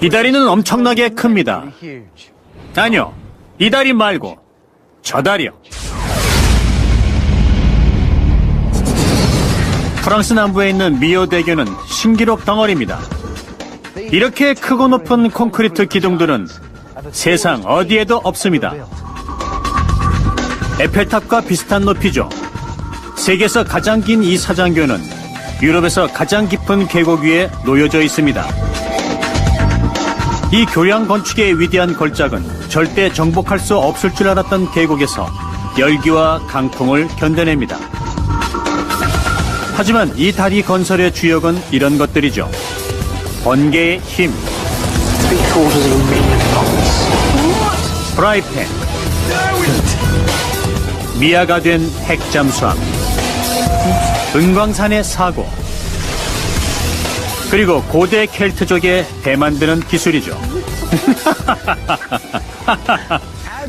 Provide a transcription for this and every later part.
이 다리는 엄청나게 큽니다. 아니요, 이 다리 말고 저 다리요. 프랑스 남부에 있는 미오 대교는 신기록 덩어리입니다. 이렇게 크고 높은 콘크리트 기둥들은 세상 어디에도 없습니다. 에펠탑과 비슷한 높이죠. 세계에서 가장 긴 이 사장교는 유럽에서 가장 깊은 계곡 위에 놓여져 있습니다. 이 교량 건축의 위대한 걸작은 절대 정복할 수 없을 줄 알았던 계곡에서 열기와 강풍을 견뎌냅니다. 하지만 이 다리 건설의 주역은 이런 것들이죠. 번개의 힘, 프라이팬, 미아가 된 핵잠수함, 은광산의 사고, 그리고 고대 켈트족의 배 만드는 기술이죠.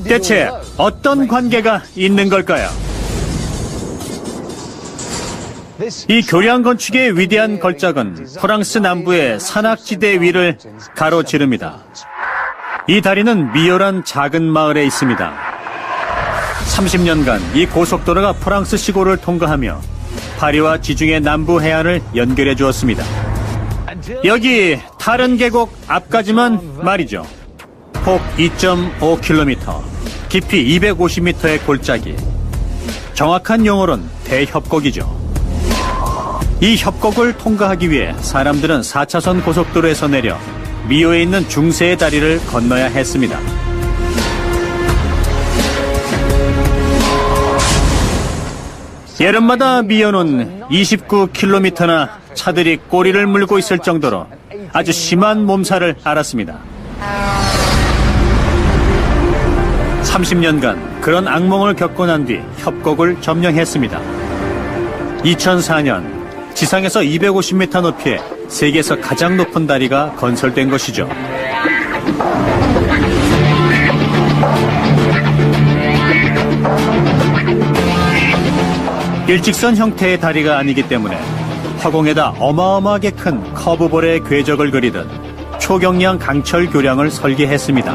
대체 어떤 관계가 있는 걸까요? 이 교량 건축의 위대한 걸작은 프랑스 남부의 산악지대 위를 가로지릅니다. 이 다리는 미오란 작은 마을에 있습니다. 30년간 이 고속도로가 프랑스 시골을 통과하며 파리와 지중해 남부 해안을 연결해 주었습니다. 여기 타른 계곡 앞까지만 말이죠. 폭 2.5km, 깊이 250m의 골짜기. 정확한 용어로는 대협곡이죠. 이 협곡을 통과하기 위해 사람들은 4차선 고속도로에서 내려 미오에 있는 중세의 다리를 건너야 했습니다. 여름마다 미오는 29km나 차들이 꼬리를 물고 있을 정도로 아주 심한 몸살을 앓았습니다. 30년간 그런 악몽을 겪고 난 뒤 협곡을 점령했습니다. 2004년 지상에서 250m 높이의 세계에서 가장 높은 다리가 건설된 것이죠. 일직선 형태의 다리가 아니기 때문에 화공에다 어마어마하게 큰 커브볼의 궤적을 그리듯 초경량 강철 교량을 설계했습니다.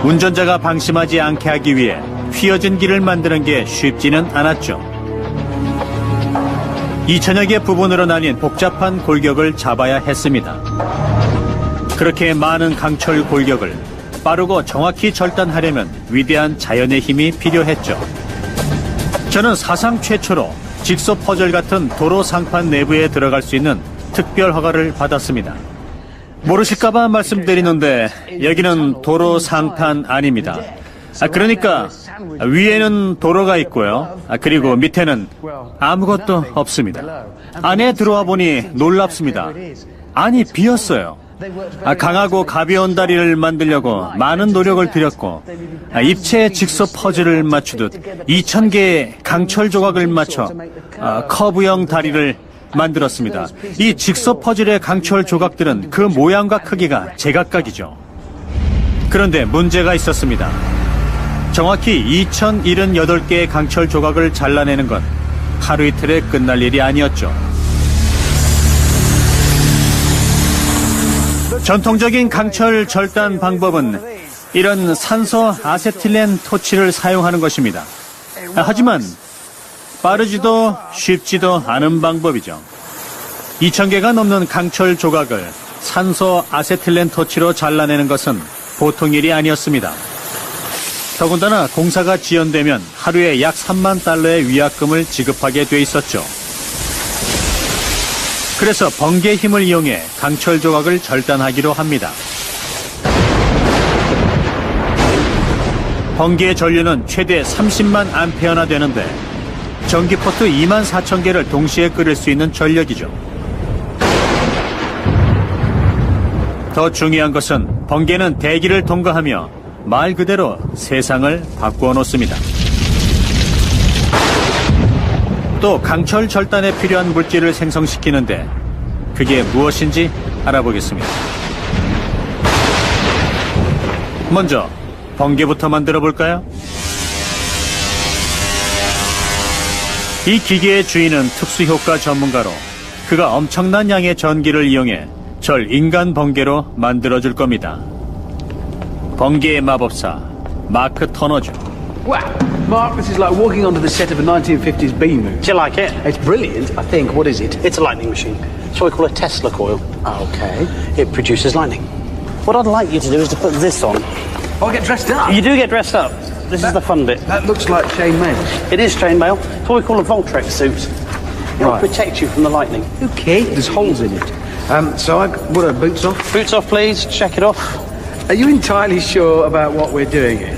운전자가 방심하지 않게 하기 위해 휘어진 길을 만드는 게 쉽지는 않았죠. 2000여 개 부분으로 나뉜 복잡한 골격을 잡아야 했습니다. 그렇게 많은 강철 골격을 빠르고 정확히 절단하려면 위대한 자연의 힘이 필요했죠. 저는 사상 최초로 직소 퍼즐 같은 도로 상판 내부에 들어갈 수 있는 특별 허가를 받았습니다. 모르실까봐 말씀드리는데 여기는 도로 상판 아닙니다. 그러니까 위에는 도로가 있고요. 그리고 밑에는 아무것도 없습니다. 안에 들어와 보니 놀랍습니다. 아니, 비었어요. 강하고 가벼운 다리를 만들려고 많은 노력을 들였고 입체 직소 퍼즐을 맞추듯 2000개의 강철 조각을 맞춰 커브형 다리를 만들었습니다. 이 직소 퍼즐의 강철 조각들은 그 모양과 크기가 제각각이죠. 그런데 문제가 있었습니다. 정확히 2078개의 강철 조각을 잘라내는 건 하루 이틀에 끝날 일이 아니었죠. 전통적인 강철 절단 방법은 이런 산소 아세틸렌 토치를 사용하는 것입니다. 하지만 빠르지도 쉽지도 않은 방법이죠. 2000개가 넘는 강철 조각을 산소 아세틸렌 토치로 잘라내는 것은 보통 일이 아니었습니다. 더군다나 공사가 지연되면 하루에 약 3만 달러의 위약금을 지급하게 돼 있었죠. 그래서 번개 힘을 이용해 강철 조각을 절단하기로 합니다. 번개의 전류는 최대 30만 암페어나 되는데 전기포트 2만 4천 개를 동시에 끓일 수 있는 전력이죠. 더 중요한 것은 번개는 대기를 통과하며 말 그대로 세상을 바꾸어 놓습니다. 또 강철 절단에 필요한 물질을 생성시키는데 그게 무엇인지 알아보겠습니다. 먼저 번개부터 만들어 볼까요? 이 기계의 주인은 특수효과 전문가로 그가 엄청난 양의 전기를 이용해 절 인간 번개로 만들어줄 겁니다. 번개의 마법사 마크 터너죠. Wow, Mark, this is like walking onto the set of a 1950s B movie. Do you like it? It's brilliant, I think. What is it? It's a lightning machine. It's what we call a Tesla coil. Okay. It produces lightning. What I'd like you to do is to put this on. Oh, I get dressed up. You do get dressed up. This is the fun bit. That looks like chainmail. It is chainmail. It's what we call a Voltrex suit. It'll Right. protect you from the lightning. Okay. There's holes in it. What are boots off? Boots off, please. Check it off. Are you entirely sure about what we're doing here?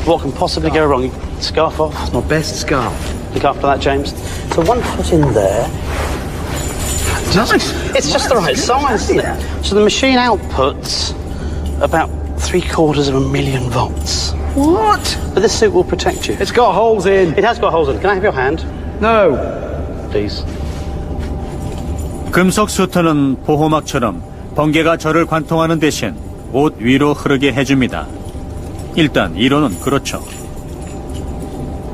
What can possibly go wrong? Scarf off. My best scarf. Look after that, James. So one foot in there. Nice. It's just the right size, isn't it? So the machine outputs about 750,000 volts. What? But this suit will protect you. It's got holes in. It has got holes in it. Can I have your hand, No. please? 금속 수트는 보호막처럼 번개가 저를 관통하는 대신 옷 위로 흐르게 해줍니다. 일단 이론은 그렇죠.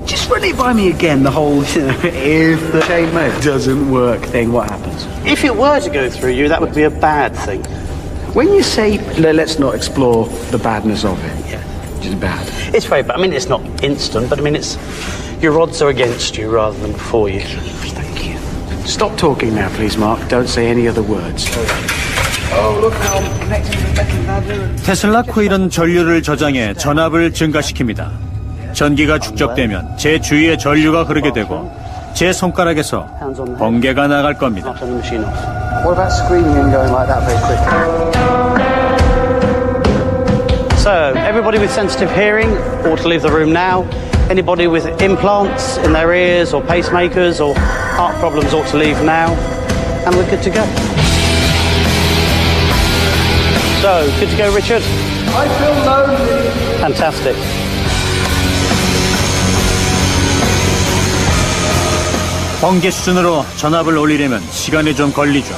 Just run it by me again, the whole, if the chainmail doesn't work, then what happens? If it were to go through you, that would be a bad thing. When you say, let's not explore the badness of it, which is bad. It's very bad. I mean, it's not instant, but I mean, it's your odds are against you rather than for you. Thank you. Stop talking now, please, Mark. Don't say any other words. Oh, look how I'm connecting to the metal ladder. 테슬라 코일은 전류를 저장해 전압을 증가시킵니다. 전기가 축적되면 제 주위에 전류가 흐르게 되고 제 손가락에서 번개가 나갈 겁니다. I'll turn the machine off. What about screaming and going like that very quickly? So, everybody with sensitive hearing ought to leave the room now. Anybody with implants in their ears or pacemakers or heart problems ought to leave now. And we're good to go. So, good to go, Richard? I feel lonely. Fantastic. 번개 수준으로 전압을 올리려면 시간이 좀 걸리죠.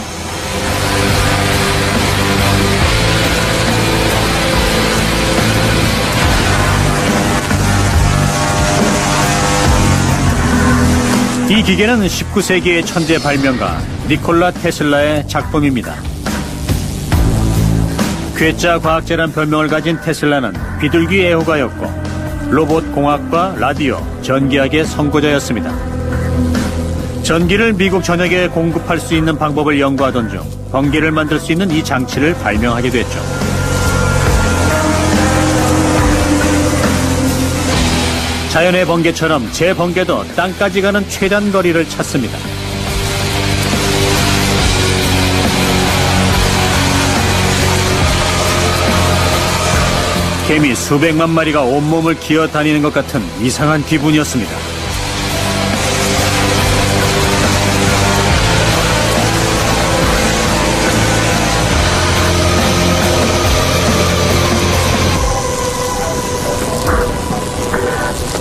이 기계는 19세기의 천재 발명가 니콜라 테슬라의 작품입니다. 괴짜 과학자란 별명을 가진 테슬라는 비둘기 애호가였고 로봇 공학과 라디오, 전기학의 선구자였습니다. 전기를 미국 전역에 공급할 수 있는 방법을 연구하던 중 번개를 만들 수 있는 이 장치를 발명하게 됐죠. 자연의 번개처럼 제 번개도 땅까지 가는 최단 거리를 찾습니다. 개미 수백만 마리가 온몸을 기어 다니는 것 같은 이상한 기분이었습니다.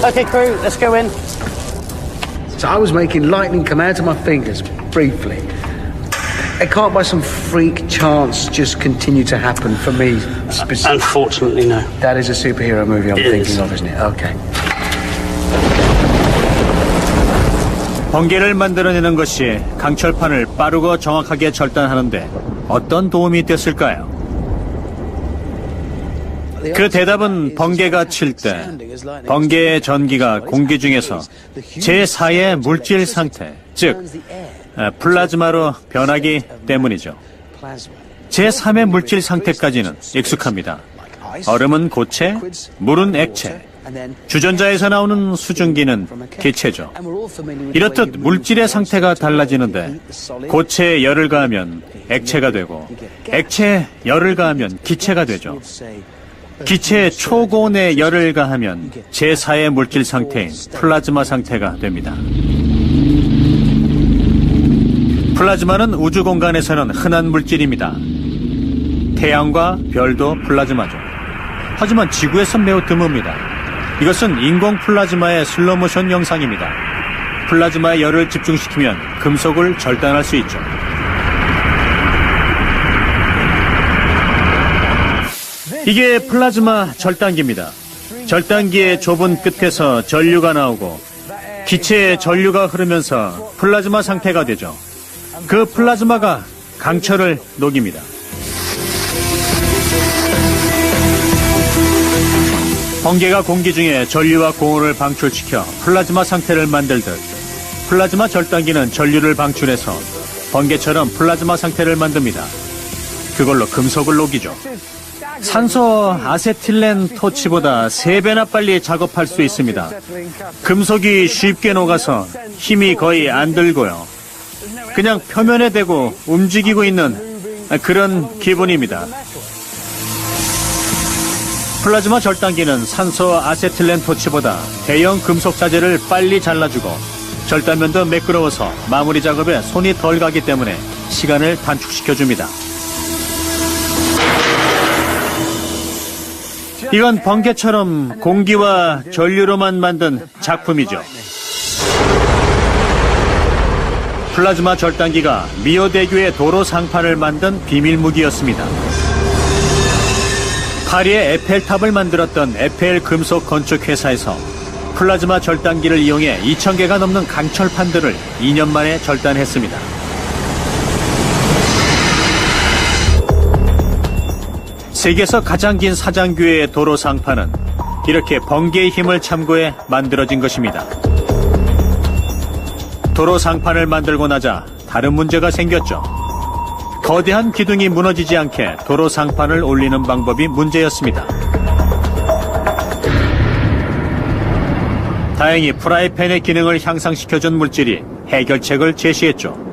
Okay, crew, let's go in. So I was making lightning come out of my fingers, briefly. It can't by some freak chance just continue to happen for me specifically. Unfortunately, no. That is a superhero movie I'm It thinking is. of, isn't it? Okay. 번개를 만들어내는 것이 강철판을 빠르고 정확하게 절단하는데 어떤 도움이 됐을까요? 그 대답은 번개가 칠 때 번개의 전기가 공기 중에서 제4의 물질 상태, 즉 플라즈마로 변하기 때문이죠. 제3의 물질 상태까지는 익숙합니다. 얼음은 고체, 물은 액체, 주전자에서 나오는 수증기는 기체죠. 이렇듯 물질의 상태가 달라지는데 고체에 열을 가하면 액체가 되고 액체에 열을 가하면 기체가 되죠. 기체에 초고온에 열을 가하면 제4의 물질 상태인 플라즈마 상태가 됩니다. 플라즈마는 우주 공간에서는 흔한 물질입니다. 태양과 별도 플라즈마죠. 하지만 지구에선 매우 드뭅니다. 이것은 인공 플라즈마의 슬로모션 영상입니다. 플라즈마에 열을 집중시키면 금속을 절단할 수 있죠. 이게 플라즈마 절단기입니다. 절단기의 좁은 끝에서 전류가 나오고 기체에 전류가 흐르면서 플라즈마 상태가 되죠. 그 플라즈마가 강철을 녹입니다. 번개가 공기 중에 전류와 고온을 방출시켜 플라즈마 상태를 만들듯 플라즈마 절단기는 전류를 방출해서 번개처럼 플라즈마 상태를 만듭니다. 그걸로 금속을 녹이죠. 산소 아세틸렌 토치보다 3배나 빨리 작업할 수 있습니다. 금속이 쉽게 녹아서 힘이 거의 안 들고요. 그냥 표면에 대고 움직이고 있는 그런 기분입니다. 플라즈마 절단기는 산소 아세틸렌 토치보다 대형 금속 자재를 빨리 잘라주고 절단면도 매끄러워서 마무리 작업에 손이 덜 가기 때문에 시간을 단축시켜줍니다. 이건 번개처럼 공기와 전류로만 만든 작품이죠. 플라즈마 절단기가 미오대교의 도로 상판을 만든 비밀무기였습니다. 파리의 에펠탑을 만들었던 에펠 금속 건축 회사에서 플라즈마 절단기를 이용해 2,000개가 넘는 강철판들을 2년 만에 절단했습니다. 세계에서 가장 긴 사장교의 도로 상판은 이렇게 번개의 힘을 참고해 만들어진 것입니다. 도로 상판을 만들고 나자 다른 문제가 생겼죠. 거대한 기둥이 무너지지 않게 도로 상판을 올리는 방법이 문제였습니다. 다행히 프라이팬의 기능을 향상시켜준 물질이 해결책을 제시했죠.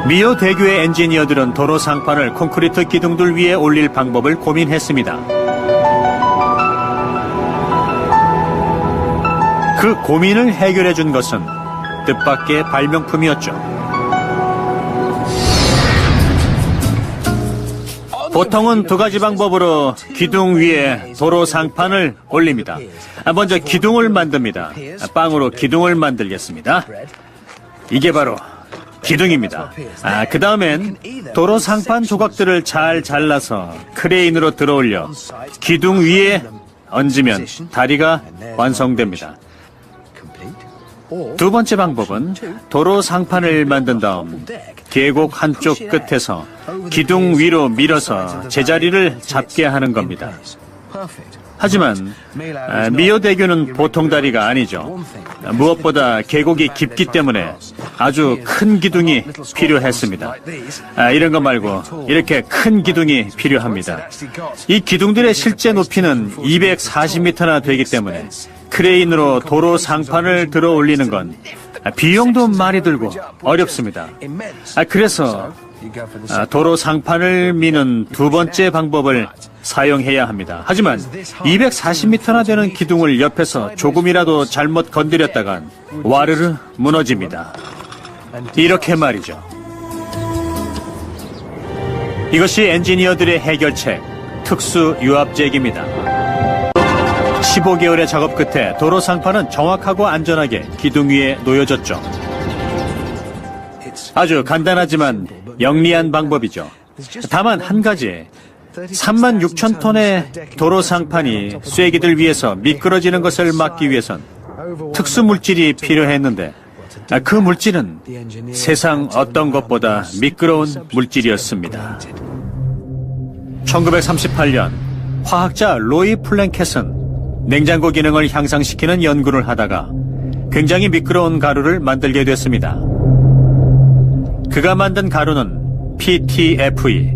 미오 대교의 엔지니어들은 도로 상판을 콘크리트 기둥들 위에 올릴 방법을 고민했습니다. 그 고민을 해결해준 것은 뜻밖의 발명품이었죠. 보통은 2가지 방법으로 기둥 위에 도로 상판을 올립니다. 먼저 기둥을 만듭니다. 빵으로 기둥을 만들겠습니다. 이게 바로 기둥입니다. 그 다음엔 도로 상판 조각들을 잘 잘라서 크레인으로 들어올려 기둥 위에 얹으면 다리가 완성됩니다. 2번째 방법은 도로 상판을 만든 다음 계곡 한쪽 끝에서 기둥 위로 밀어서 제자리를 잡게 하는 겁니다. 하지만 미오 대교는 보통 다리가 아니죠. 무엇보다 계곡이 깊기 때문에 아주 큰 기둥이 필요했습니다. 이런 거 말고 이렇게 큰 기둥이 필요합니다. 이 기둥들의 실제 높이는 240m나 되기 때문에 크레인으로 도로 상판을 들어 올리는 건 비용도 많이 들고 어렵습니다. 그래서 도로 상판을 미는 2번째 방법을 사용해야 합니다. 하지만 240m나 되는 기둥을 옆에서 조금이라도 잘못 건드렸다간 와르르 무너집니다. 이렇게 말이죠. 이것이 엔지니어들의 해결책, 특수 유압제기입니다. 15개월의 작업 끝에 도로 상판은 정확하고 안전하게 기둥 위에 놓여졌죠. 아주 간단하지만 영리한 방법이죠. 다만 한 가지, 36,000톤의 도로 상판이 쐐기들 위에서 미끄러지는 것을 막기 위해선 특수 물질이 필요했는데 그 물질은 세상 어떤 것보다 미끄러운 물질이었습니다. 1938년 화학자 로이 플랭켓은 냉장고 기능을 향상시키는 연구를 하다가 굉장히 미끄러운 가루를 만들게 됐습니다. 그가 만든 가루는 PTFE,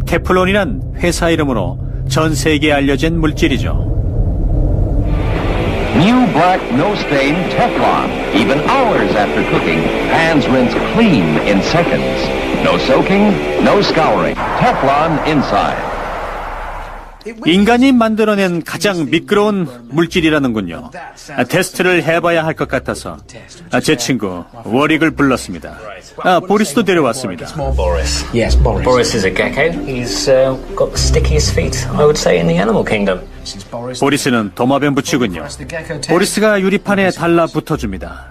테플론이란 회사 이름으로 전 세계에 알려진 물질이죠. New black no stain Teflon. Even hours after cooking, pans rinse clean in seconds. No soaking, no scouring. Teflon inside. 인간이 만들어낸 가장 미끄러운 물질이라는군요. 테스트를 해봐야 할 것 같아서 제 친구 워릭을 불렀습니다. 보리스도 데려왔습니다. Yes, Boris is a gecko. He's got the stickiest feet, I would say, in the animal kingdom. 보리스는 도마뱀 붙이군요. 보리스가 유리판에 달라붙어줍니다.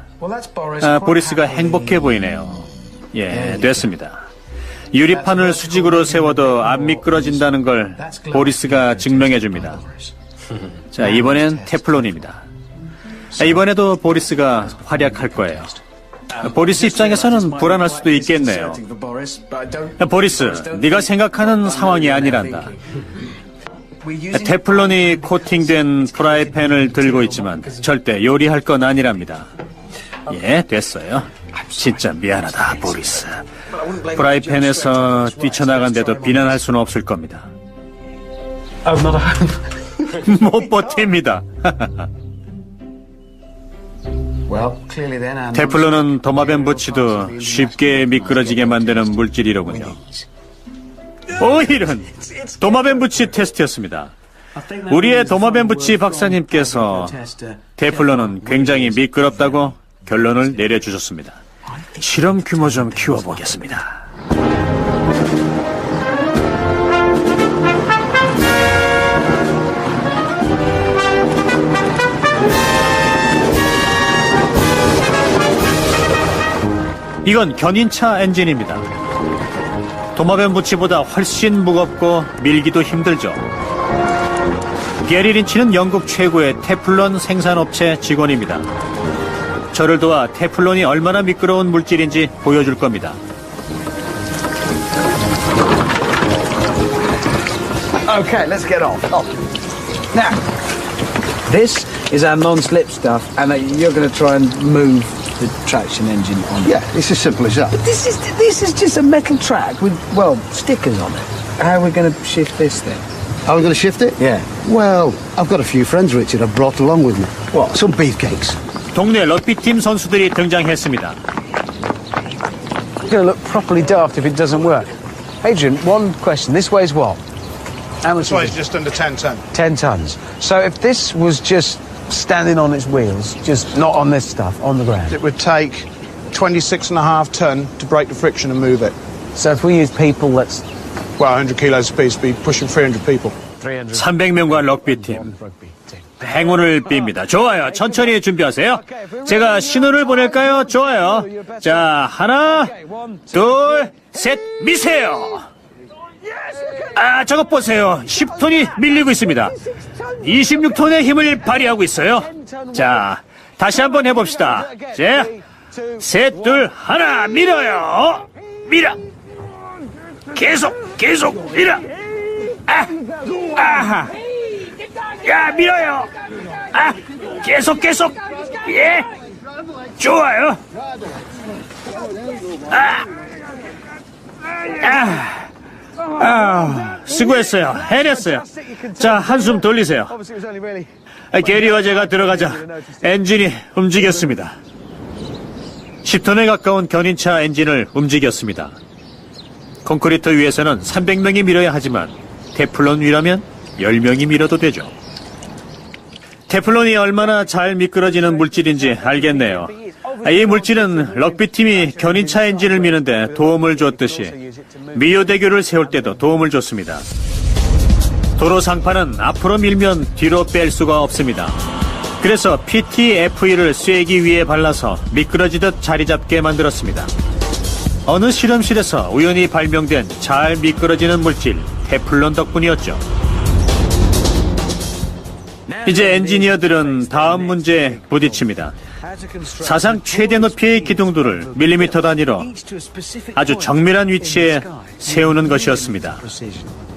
보리스가 행복해 보이네요. 예, 됐습니다. 유리판을 수직으로 세워도 안 미끄러진다는 걸 보리스가 증명해줍니다. 자, 이번엔 테플론입니다. 이번에도 보리스가 활약할 거예요. 보리스 입장에서는 불안할 수도 있겠네요. 보리스, 네가 생각하는 상황이 아니란다. 테플론이 코팅된 프라이팬을 들고 있지만 절대 요리할 건 아니랍니다. 예, 됐어요. 진짜 미안하다, 보리스. 프라이팬에서 뛰쳐나간데도 비난할 수는 없을 겁니다. 못 버팁니다. 테플론은 도마뱀 부치도 쉽게 미끄러지게 만드는 물질이로군요. 오, 이런 도마뱀 부치 테스트였습니다. 우리의 도마뱀 부치 박사님께서 테플론은 굉장히 미끄럽다고 결론을 내려주셨습니다. 실험 규모 좀 키워보겠습니다. 이건 견인차 엔진입니다. 도마뱀 부치보다 훨씬 무겁고 밀기도 힘들죠. 게리 린치는 영국 최고의 테플론 생산업체 직원입니다. 저를 도와 테플론이 얼마나 미끄러운 물질인지 보여줄 겁니다. Okay, let's get on. Now, this is our non-slip stuff, and you're going to try and move the traction engine on. Yeah, it's as simple as that. But this is just a metal track with, well, stickers on it. How are we going to shift this thing? Are we going to shift it? Yeah. Well, I've got a few friends, Richard, I've brought along with me. What? Some beefcakes. 동네 럭비팀 선수들이 등장했습니다. It's going to look properly daft if it doesn't work. Adrian, one question. This weighs what? How much? This weighs just under 10 ton. 10 tons. So if this was just standing on its wheels, just not on this stuff, on the ground. It would take 26.5 ton to break the friction and move it. So if we use people, let's... Well, 100 kilos apiece, be pushing 300 people. 300명과 럭비팀. 행운을 빕니다. 좋아요. 천천히 준비하세요. 제가 신호를 보낼까요? 좋아요. 자, 하나, 둘, 셋, 미세요. 아, 저것 보세요. 10톤이 밀리고 있습니다. 26톤의 힘을 발휘하고 있어요. 자, 다시 한번 해봅시다. 자, 셋, 둘, 하나, 밀어요. 밀어. 계속 밀어. 아하. 야, 밀어요. 아, 계속. 예. 좋아요. 수고했어요. 해냈어요. 자, 한숨 돌리세요. 게리와 제가 들어가자 엔진이 움직였습니다. 10톤에 가까운 견인차 엔진을 움직였습니다. 콘크리트 위에서는 300명이 밀어야 하지만 테플론 위라면 10명이 밀어도 되죠. 테플론이 얼마나 잘 미끄러지는 물질인지 알겠네요. 이 물질은 럭비팀이 견인차 엔진을 미는데 도움을 줬듯이 미오대교를 세울 때도 도움을 줬습니다. 도로 상판은 앞으로 밀면 뒤로 뺄 수가 없습니다. 그래서 PTFE를 쐐기 위에 발라서 미끄러지듯 자리 잡게 만들었습니다. 어느 실험실에서 우연히 발명된 잘 미끄러지는 물질 테플론 덕분이었죠. 이제 엔지니어들은 다음 문제에 부딪힙니다. 사상 최대 높이의 기둥들을 밀리미터 단위로 아주 정밀한 위치에 세우는 것이었습니다.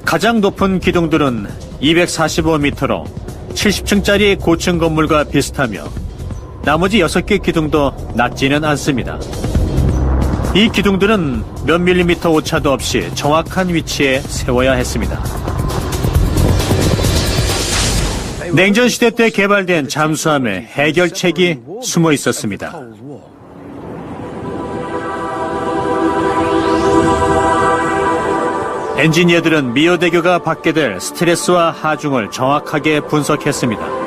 가장 높은 기둥들은 245m로 70층짜리 고층 건물과 비슷하며 나머지 6개 기둥도 낮지는 않습니다. 이 기둥들은 몇 밀리미터 오차도 없이 정확한 위치에 세워야 했습니다. 냉전 시대 때 개발된 잠수함의 해결책이 숨어 있었습니다. 엔지니어들은 미오대교가 받게 될 스트레스와 하중을 정확하게 분석했습니다.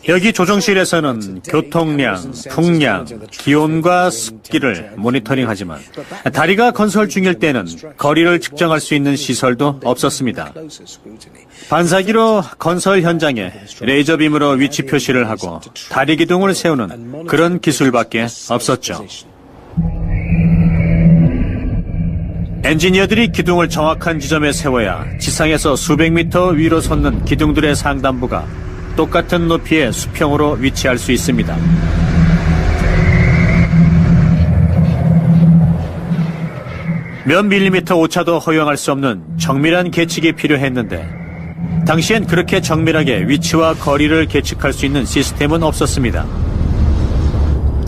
여기 조정실에서는 교통량, 풍량, 기온과 습기를 모니터링하지만 다리가 건설 중일 때는 거리를 측정할 수 있는 시설도 없었습니다. 반사기로 건설 현장에 레이저빔으로 위치 표시를 하고 다리 기둥을 세우는 그런 기술밖에 없었죠. 엔지니어들이 기둥을 정확한 지점에 세워야 지상에서 수백 미터 위로 솟는 기둥들의 상단부가 똑같은 높이의 수평으로 위치할 수 있습니다. 몇 밀리미터 오차도 허용할 수 없는 정밀한 계측이 필요했는데 당시엔 그렇게 정밀하게 위치와 거리를 계측할 수 있는 시스템은 없었습니다.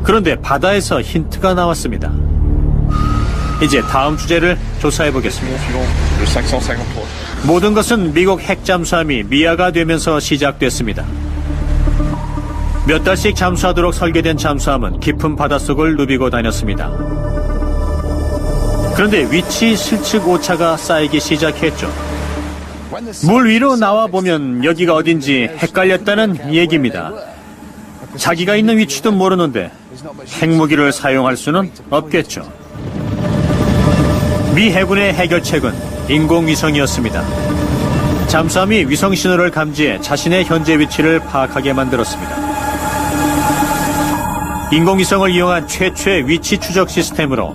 그런데 바다에서 힌트가 나왔습니다. 이제 다음 주제를 조사해 보겠습니다. 모든 것은 미국 핵잠수함이 미아가 되면서 시작됐습니다. 몇 달씩 잠수하도록 설계된 잠수함은 깊은 바닷속을 누비고 다녔습니다. 그런데 위치 실측 오차가 쌓이기 시작했죠. 물 위로 나와보면 여기가 어딘지 헷갈렸다는 얘기입니다. 자기가 있는 위치도 모르는데 핵무기를 사용할 수는 없겠죠. 미 해군의 해결책은 인공위성이었습니다. 잠수함이 위성 신호를 감지해 자신의 현재 위치를 파악하게 만들었습니다. 인공위성을 이용한 최초의 위치 추적 시스템으로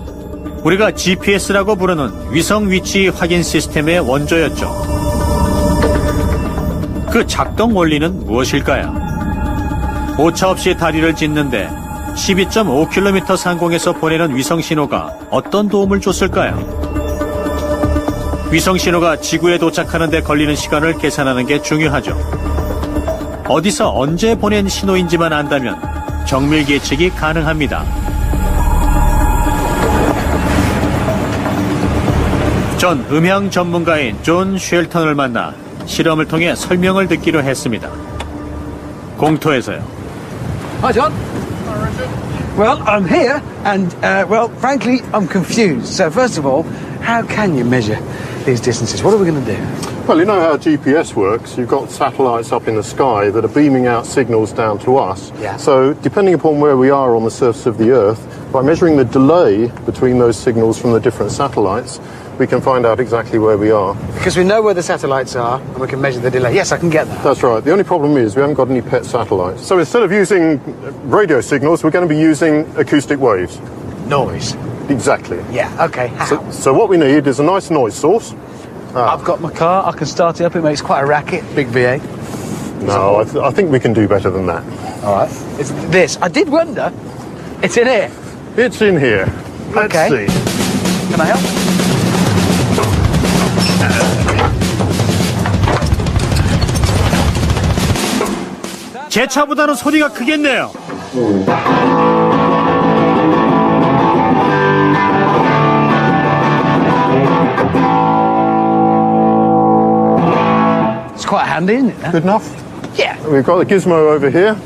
우리가 GPS라고 부르는 위성 위치 확인 시스템의 원조였죠. 그 작동 원리는 무엇일까요? 오차 없이 다리를 짓는데 12.5km 상공에서 보내는 위성 신호가 어떤 도움을 줬을까요? 위성 신호가 지구에 도착하는 데 걸리는 시간을 계산하는 게 중요하죠. 어디서 언제 보낸 신호인지만 안다면 정밀 계측이 가능합니다. 전 음향 전문가인 존 쉘턴을 만나 실험을 통해 설명을 듣기로 했습니다. 공터에서요. Hi, John. Well, I'm here, and, well, frankly, I'm confused. So, first of all, how can you measure these distances? What are we going to do? Well, you know how GPS works. You've got satellites up in the sky that are beaming out signals down to us. Yeah. So, depending upon where we are on the surface of the Earth, by measuring the delay between those signals from the different satellites, we can find out exactly where we are. Because we know where the satellites are, and we can measure the delay. Yes, I can get that. That's right. The only problem is we haven't got any pet satellites. So instead of using radio signals, we're going to be using acoustic waves. Noise. Exactly. Yeah, okay. How? So what we need is a nice noise source. I've got my car, I can start it up, it makes quite a racket, big V8. No, I think we can do better than that. All right. It's this. I did wonder. It's in here. It's in here. Let's Okay. see. Can I help? 제 차보다는 소리가 크겠네요. It's quite handy, isn't it? Good enough? Yeah. We've got the gizmo over here,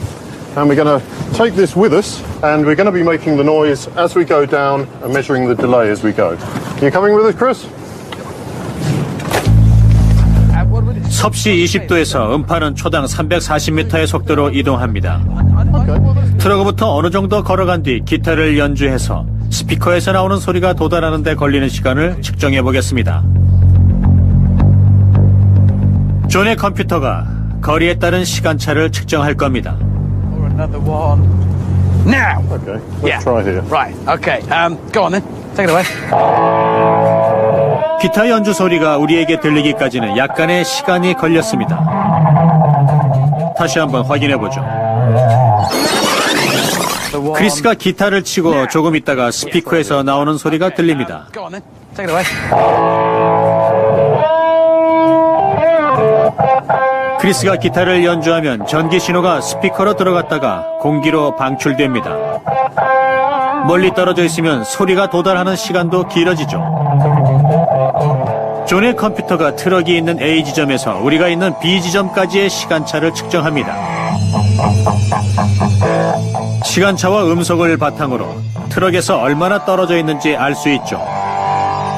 and we're going to take this with us, and we're going to be making the noise as we go down and measuring the delay as we go. You coming with us, Chris? 섭씨 20도에서 음파는 초당 340m의 속도로 이동합니다. 트럭으로부터 어느 정도 걸어간 뒤 기타를 연주해서 스피커에서 나오는 소리가 도달하는 데 걸리는 시간을 측정해 보겠습니다. 존의 컴퓨터가 거리에 따른 시간차를 측정할 겁니다. Or another one. Now. Okay, let's try here. Right. Okay. Go on then. Take it away. 기타 연주 소리가 우리에게 들리기까지는 약간의 시간이 걸렸습니다. 다시 한번 확인해 보죠. 크리스가 기타를 치고 조금 있다가 스피커에서 나오는 소리가 들립니다. Go on then. Take it away. 크리스가 기타를 연주하면 전기 신호가 스피커로 들어갔다가 공기로 방출됩니다. 멀리 떨어져 있으면 소리가 도달하는 시간도 길어지죠. 존의 컴퓨터가 트럭이 있는 A 지점에서 우리가 있는 B 지점까지의 시간차를 측정합니다. 시간차와 음속을 바탕으로 트럭에서 얼마나 떨어져 있는지 알 수 있죠.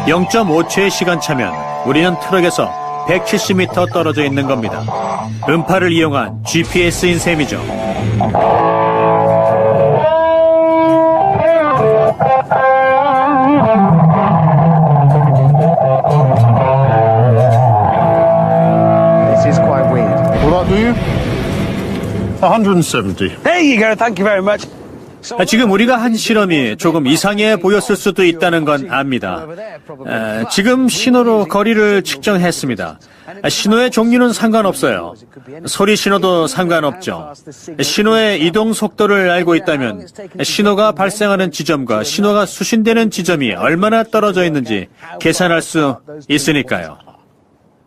0.5초의 시간차면 우리는 트럭에서 170m 떨어져 있는 겁니다. 음파를 이용한 GPS인 셈이죠. This is quite weird. Will that do you? 170. There you go. Thank you very much. 지금 우리가 한 실험이 조금 이상해 보였을 수도 있다는 건 압니다. 지금 신호로 거리를 측정했습니다. 신호의 종류는 상관없어요. 소리 신호도 상관없죠. 신호의 이동 속도를 알고 있다면 신호가 발생하는 지점과 신호가 수신되는 지점이 얼마나 떨어져 있는지 계산할 수 있으니까요.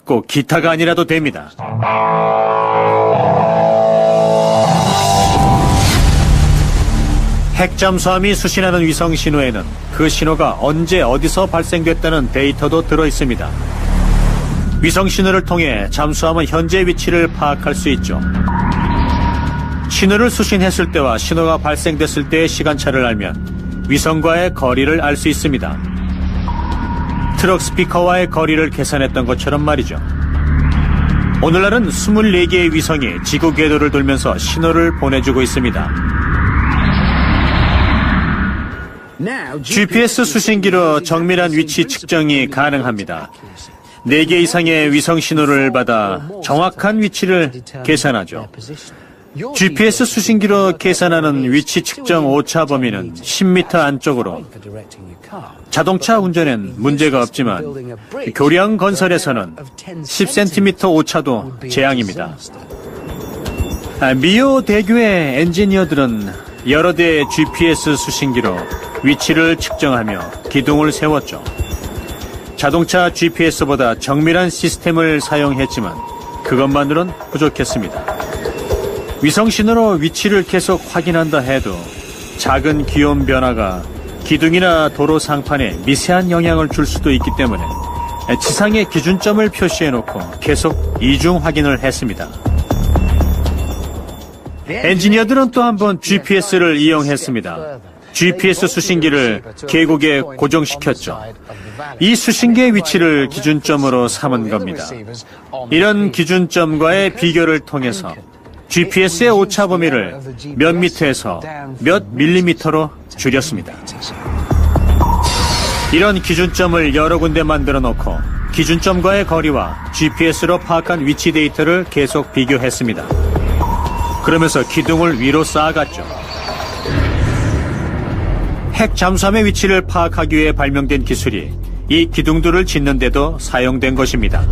꼭 기타가 아니라도 됩니다. 핵 잠수함이 수신하는 위성 신호에는 그 신호가 언제 어디서 발생됐다는 데이터도 들어 있습니다. 위성 신호를 통해 잠수함은 현재 위치를 파악할 수 있죠. 신호를 수신했을 때와 신호가 발생됐을 때의 시간차를 알면 위성과의 거리를 알 수 있습니다. 트럭 스피커와의 거리를 계산했던 것처럼 말이죠. 오늘날은 24개의 위성이 지구 궤도를 돌면서 신호를 보내주고 있습니다. GPS 수신기로 정밀한 위치 측정이 가능합니다. 4개 이상의 위성 신호를 받아 정확한 위치를 계산하죠. GPS 수신기로 계산하는 위치 측정 오차 범위는 10m 안쪽으로. 자동차 운전엔 문제가 없지만 교량 건설에서는 10cm 오차도 재앙입니다. 미오 대교의 엔지니어들은 여러 대의 GPS 수신기로 위치를 측정하며 기둥을 세웠죠. 자동차 GPS보다 정밀한 시스템을 사용했지만 그것만으론 부족했습니다. 위성 신호로 위치를 계속 확인한다 해도 작은 기온 변화가 기둥이나 도로 상판에 미세한 영향을 줄 수도 있기 때문에 지상의 기준점을 표시해놓고 계속 이중 확인을 했습니다. 엔지니어들은 또 한 번 GPS를 이용했습니다. GPS 수신기를 계곡에 고정시켰죠. 이 수신기의 위치를 기준점으로 삼은 겁니다. 이런 기준점과의 비교를 통해서 GPS의 오차 범위를 몇 미터에서 몇 밀리미터로 줄였습니다. 이런 기준점을 여러 군데 만들어 놓고 기준점과의 거리와 GPS로 파악한 위치 데이터를 계속 비교했습니다. 그러면서 기둥을 위로 쌓아갔죠. 핵 잠수함의 위치를 파악하기 위해 발명된 기술이 이 기둥들을 짓는데도 사용된 것입니다.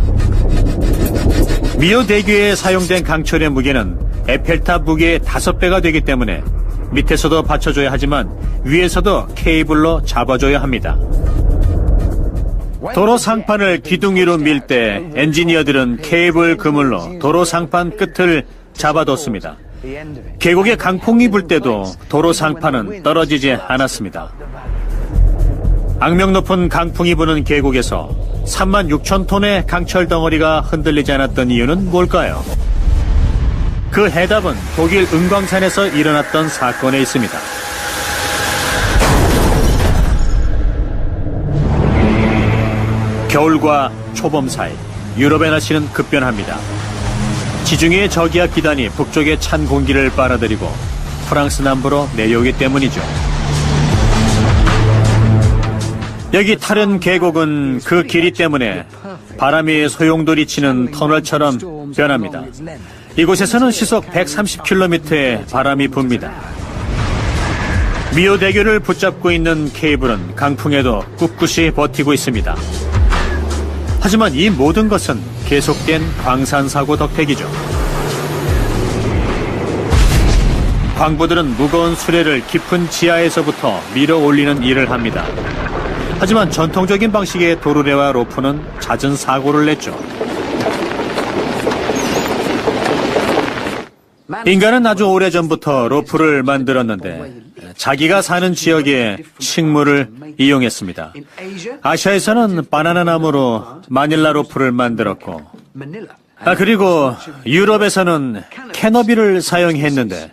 미오 대교에 사용된 강철의 무게는 에펠탑 무게의 5배가 되기 때문에 밑에서도 받쳐줘야 하지만 위에서도 케이블로 잡아줘야 합니다. 도로 상판을 기둥 위로 밀 때 엔지니어들은 케이블 그물로 도로 상판 끝을 잡아뒀습니다. 계곡에 강풍이 불 때도 도로 상판은 떨어지지 않았습니다. 악명 높은 강풍이 부는 계곡에서 36,000톤의 강철 덩어리가 흔들리지 않았던 이유는 뭘까요? 그 해답은 독일 은광산에서 일어났던 사건에 있습니다. 겨울과 초봄 사이 유럽의 날씨는 급변합니다. 지중해의 저기압 기단이 북쪽의 찬 공기를 빨아들이고 프랑스 남부로 내려오기 때문이죠. 여기 타른 계곡은 그 길이 때문에 바람이 소용돌이 치는 터널처럼 변합니다. 이곳에서는 시속 130km의 바람이 붑니다. 미오 대교를 붙잡고 있는 케이블은 강풍에도 꿋꿋이 버티고 있습니다. 하지만 이 모든 것은 계속된 광산사고 덕택이죠. 광부들은 무거운 수레를 깊은 지하에서부터 밀어 올리는 일을 합니다. 하지만 전통적인 방식의 도르래와 로프는 잦은 사고를 냈죠. 인간은 아주 오래전부터 로프를 만들었는데 자기가 사는 지역의 식물을 이용했습니다. 아시아에서는 바나나 나무로 마닐라 로프를 만들었고, 그리고 유럽에서는 캐너비를 사용했는데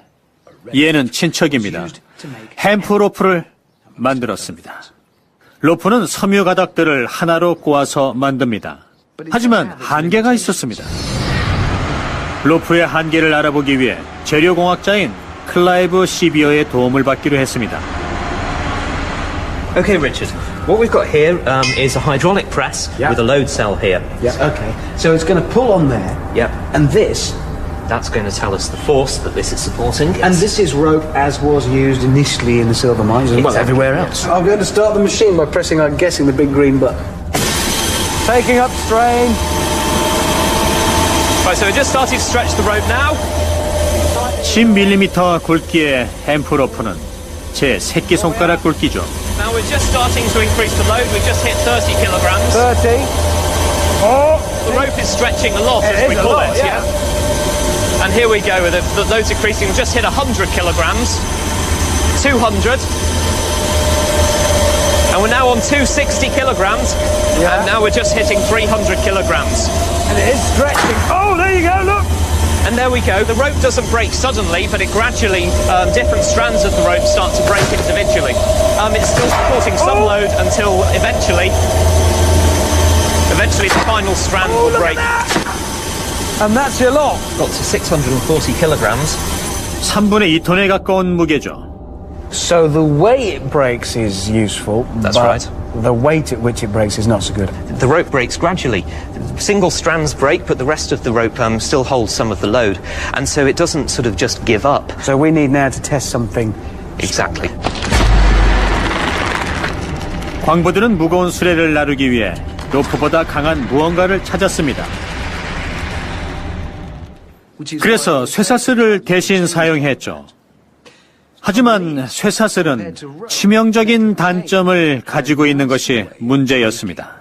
얘는 친척입니다. 햄프 로프를 만들었습니다. 로프는 섬유 가닥들을 하나로 꼬아서 만듭니다. 하지만 한계가 있었습니다. 로프의 한계를 알아보기 위해 재료공학자인 클라이브 시비어의 도움을 받기로 했습니다. Okay, Richard. What we've got here is a hydraulic press with a load cell here. Yeah, okay. So it's going to pull on there. Yep. And this That's going to tell us the force that this is supporting. And this is rope as was used initially in the silver mines, as well everywhere else. I'm going to start the machine by pressing, I'm guessing, the big green button. Taking up strain. Right, so we're just starting to stretch the rope now. 10mm 굵기의 햄프 로프는 제 새끼손가락 굵기죠. Now we're just starting to increase the load. We've just hit 30 kilograms. 30. Oh! The rope is stretching a lot as we pull it, yeah. And here we go, with the load's increasing. We've just hit 100 kilograms. 200. And we're now on 260 kilograms. Yeah. And now we're just hitting 300 kilograms. And it is stretching. Oh, there you go, look! And there we go. The rope doesn't break suddenly, but it gradually, different strands of the rope start to break individually. It's still supporting some load until eventually the final strand will break. And that's your lot. Got to 640 kilograms. 3분의 2톤에 가까운 무게죠. So the way it breaks is useful. That's but right. The weight at which it breaks is not so good. The rope breaks gradually. Single strands break, but the rest of the rope still holds some of the load. And so it doesn't sort of just give up. So we need now to test something. Exactly. 광부들은 무거운 수레를 나르기 위해 로프보다 강한 무언가를 찾았습니다. 그래서 쇠사슬을 대신 사용했죠. 하지만 쇠사슬은 치명적인 단점을 가지고 있는 것이 문제였습니다.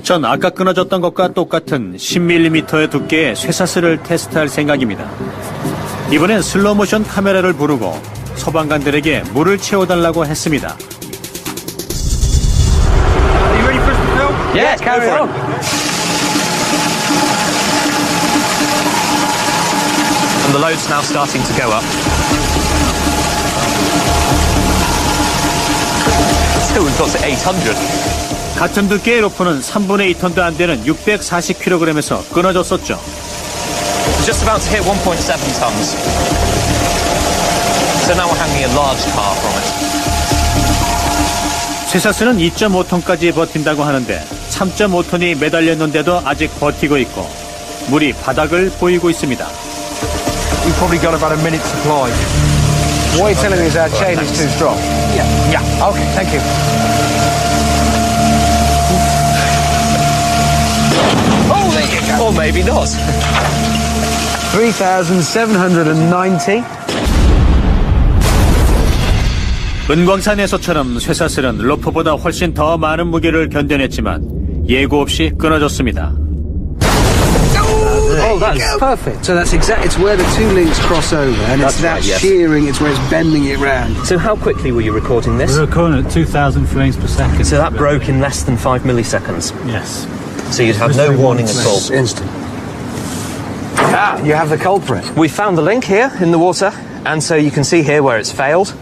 전 아까 끊어졌던 것과 똑같은 10mm의 두께의 쇠사슬을 테스트할 생각입니다. 이번엔 슬로모션 카메라를 부르고 소방관들에게 물을 채워달라고 했습니다. Yeah, carry on. And the load's now starting to go up. So we've got to 800. 같은 두께의 로프는 3분의 2톤도 안 되는 640kg에서 끊어졌었죠. Just about to hit 1.7 tons. So now we're hanging a large car from it. 쇠사슬은 2.5톤까지 버틴다고 하는데 3.5톤이 매달렸는데도 아직 버티고 있고 물이 바닥을 보이고 있습니다. We've probably got about a minute's supply. What you're telling me is our chain is too strong? Yeah. Okay, thank you. Oh, there you go. Or maybe not. 3,790. 은광산에서처럼 쇠사슬은 로프보다 훨씬 더 많은 무게를 견뎌냈지만 예고 없이 끊어졌습니다. Oh, that's perfect. So that's exactly, it's where the two links cross over, and it's that shearing, it's where it's bending it round. So how quickly were you recording this? We're recording at 2,000 frames per second. So that broke in less than 5 milliseconds. Yes. So you'd have no warning at all. It's instant. Ah, you have the culprit. We found the link here in the water, and so you can see here where it's failed.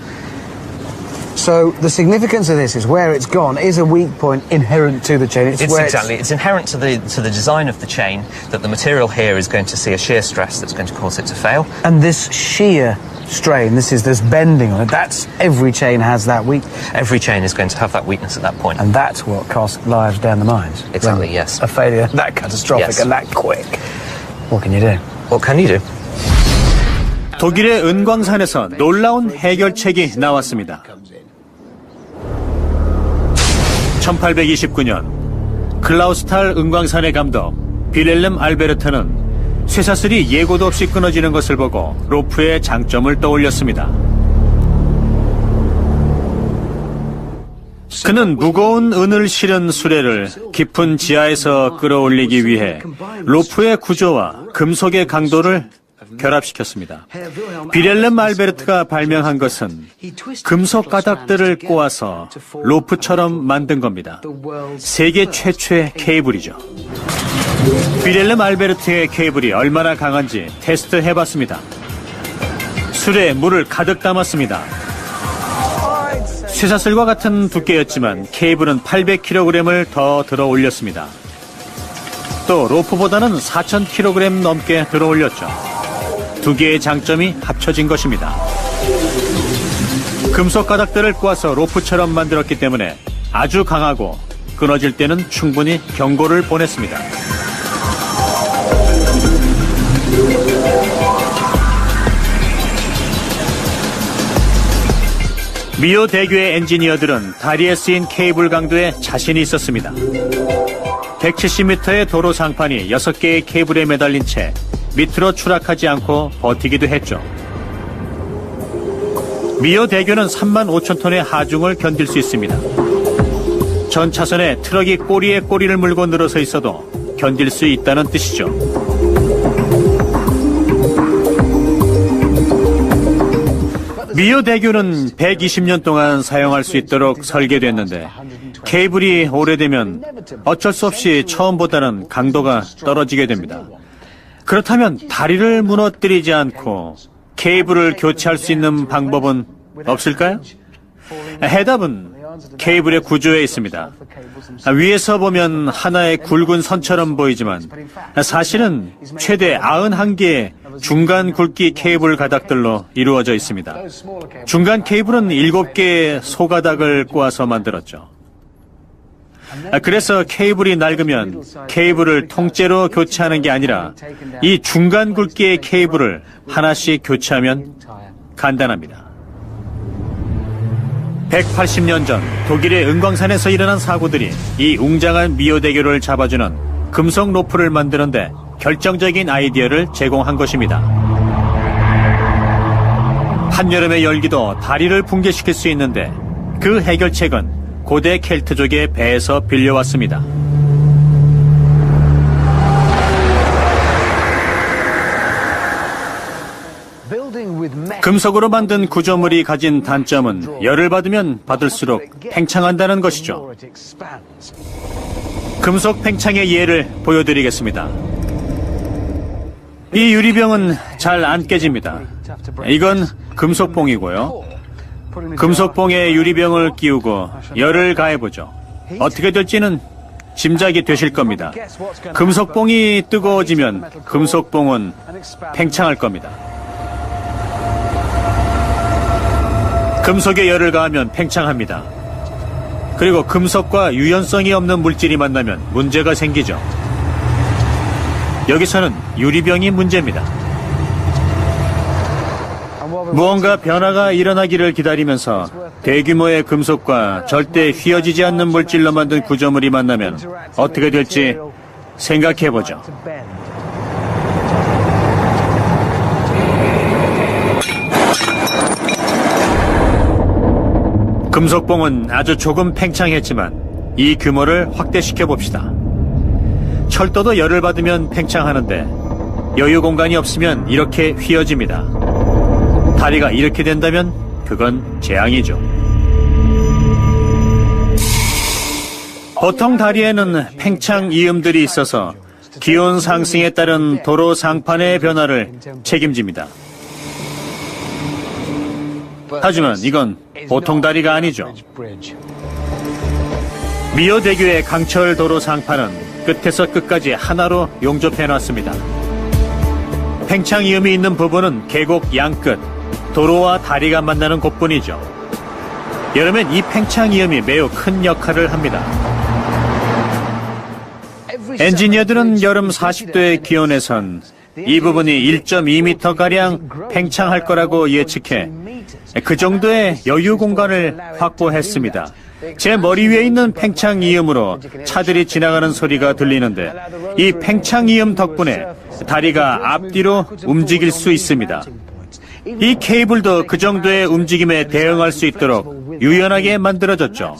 So the significance of this is where it's gone is a weak point inherent to the chain. It's inherent to the design of the chain that the material here is going to see a shear stress that's going to cause it to fail. And this shear strain, this bending on it, that's every chain has that weak. Every chain is going to have that weakness at that point. And that's what cost lives down the mines. Exactly, yes. A failure that catastrophic and that quick. What can you do? What can you do? 독일의 은광산에서 놀라운 해결책이 나왔습니다. 1829년 클라우스탈 은광산의 감독 빌헬름 알베르트는 쇠사슬이 예고도 없이 끊어지는 것을 보고 로프의 장점을 떠올렸습니다. 그는 무거운 은을 실은 수레를 깊은 지하에서 끌어올리기 위해 로프의 구조와 금속의 강도를 결합시켰습니다. 빌헬름 알베르트가 발명한 것은 금속 가닥들을 꼬아서 로프처럼 만든 겁니다. 세계 최초의 케이블이죠. 빌헬름 알베르트의 케이블이 얼마나 강한지 테스트해봤습니다. 수레에 물을 가득 담았습니다. 쇠사슬과 같은 두께였지만 케이블은 800kg을 더 들어 올렸습니다. 또 로프보다는 4,000kg 넘게 들어 올렸죠. 두 개의 장점이 합쳐진 것입니다. 금속 가닥들을 꼬아서 로프처럼 만들었기 때문에 아주 강하고 끊어질 때는 충분히 경고를 보냈습니다. 미오 대교의 엔지니어들은 다리에 쓰인 케이블 강도에 자신이 있었습니다. 170m의 도로 상판이 6개의 케이블에 매달린 채 밑으로 추락하지 않고 버티기도 했죠. 미오 대교는 35,000톤의 하중을 견딜 수 있습니다. 전 차선에 트럭이 꼬리에 꼬리를 물고 늘어서 있어도 견딜 수 있다는 뜻이죠. 미오 대교는 120년 동안 사용할 수 있도록 설계됐는데 케이블이 오래되면 어쩔 수 없이 처음보다는 강도가 떨어지게 됩니다. 그렇다면 다리를 무너뜨리지 않고 케이블을 교체할 수 있는 방법은 없을까요? 해답은 케이블의 구조에 있습니다. 위에서 보면 하나의 굵은 선처럼 보이지만 사실은 최대 91개의 중간 굵기 케이블 가닥들로 이루어져 있습니다. 중간 케이블은 7개의 소가닥을 꼬아서 만들었죠. 그래서 케이블이 낡으면 케이블을 통째로 교체하는 게 아니라 이 중간 굵기의 케이블을 하나씩 교체하면 간단합니다. 180년 전 독일의 은광산에서 일어난 사고들이 이 웅장한 미오 대교를 잡아주는 금속 로프를 만드는데 결정적인 아이디어를 제공한 것입니다. 한여름의 열기도 다리를 붕괴시킬 수 있는데 그 해결책은 고대 켈트족의 배에서 빌려왔습니다. 금속으로 만든 구조물이 가진 단점은 열을 받으면 받을수록 팽창한다는 것이죠. 금속 팽창의 예를 보여드리겠습니다. 이 유리병은 잘 안 깨집니다. 이건 금속봉이고요. 금속봉에 유리병을 끼우고 열을 가해보죠. 어떻게 될지는 짐작이 되실 겁니다. 금속봉이 뜨거워지면 금속봉은 팽창할 겁니다. 금속에 열을 가하면 팽창합니다. 그리고 금속과 유연성이 없는 물질이 만나면 문제가 생기죠. 여기서는 유리병이 문제입니다. 무언가 변화가 일어나기를 기다리면서 대규모의 금속과 절대 휘어지지 않는 물질로 만든 구조물이 만나면 어떻게 될지 생각해보죠. 금속봉은 아주 조금 팽창했지만 이 규모를 확대시켜 봅시다. 철도도 열을 받으면 팽창하는데 여유 공간이 없으면 이렇게 휘어집니다. 다리가 이렇게 된다면 그건 재앙이죠. 보통 다리에는 팽창 이음들이 있어서 기온 상승에 따른 도로 상판의 변화를 책임집니다. 하지만 이건 보통 다리가 아니죠. 미오 대교의 강철 도로 상판은 끝에서 끝까지 하나로 용접해놨습니다. 팽창 이음이 있는 부분은 계곡 양끝, 도로와 다리가 만나는 곳뿐이죠. 여름엔 이 팽창 이음이 매우 큰 역할을 합니다. 엔지니어들은 여름 40도의 기온에선 이 부분이 1.2m가량 팽창할 거라고 예측해 그 정도의 여유 공간을 확보했습니다. 제 머리 위에 있는 팽창 이음으로 차들이 지나가는 소리가 들리는데 이 팽창 이음 덕분에 다리가 앞뒤로 움직일 수 있습니다. 이 케이블도 그 정도의 움직임에 대응할 수 있도록 유연하게 만들어졌죠.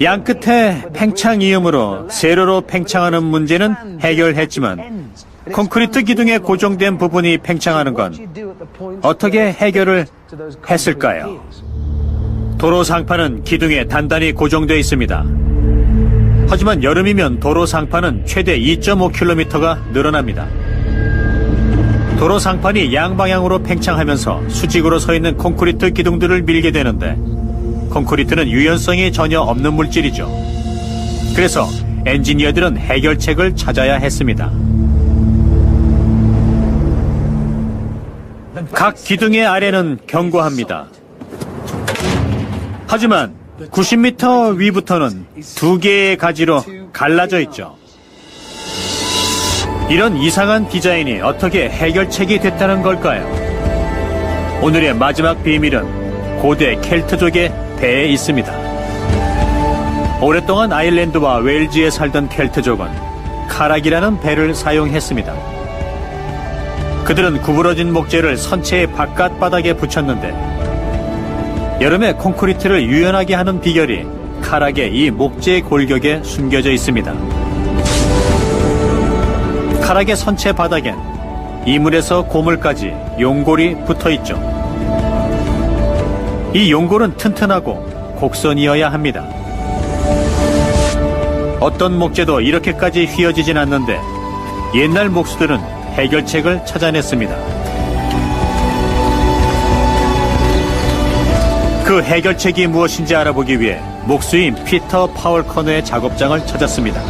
양 끝에 팽창 이음으로 세로로 팽창하는 문제는 해결했지만 콘크리트 기둥에 고정된 부분이 팽창하는 건 어떻게 해결을 했을까요? 도로 상판은 기둥에 단단히 고정되어 있습니다. 하지만 여름이면 도로 상판은 최대 2.5km가 늘어납니다. 도로 상판이 양방향으로 팽창하면서 수직으로 서 있는 콘크리트 기둥들을 밀게 되는데 콘크리트는 유연성이 전혀 없는 물질이죠. 그래서 엔지니어들은 해결책을 찾아야 했습니다. 각 기둥의 아래는 견고합니다. 하지만 90m 위부터는 2개의 가지로 갈라져 있죠. 이런 이상한 디자인이 어떻게 해결책이 됐다는 걸까요? 오늘의 마지막 비밀은 고대 켈트족의 배에 있습니다. 오랫동안 아일랜드와 웨일즈에 살던 켈트족은 카락이라는 배를 사용했습니다. 그들은 구부러진 목재를 선체의 바깥 바닥에 붙였는데 여름에 콘크리트를 유연하게 하는 비결이 카락의 이 목재 골격에 숨겨져 있습니다. 카락의 선체 바닥엔 이물에서 고물까지 용골이 붙어있죠. 이 용골은 튼튼하고 곡선이어야 합니다. 어떤 목재도 이렇게까지 휘어지진 않는데 옛날 목수들은 해결책을 찾아냈습니다. 그 해결책이 무엇인지 알아보기 위해 목수인 피터 파월 커너의 작업장을 찾았습니다.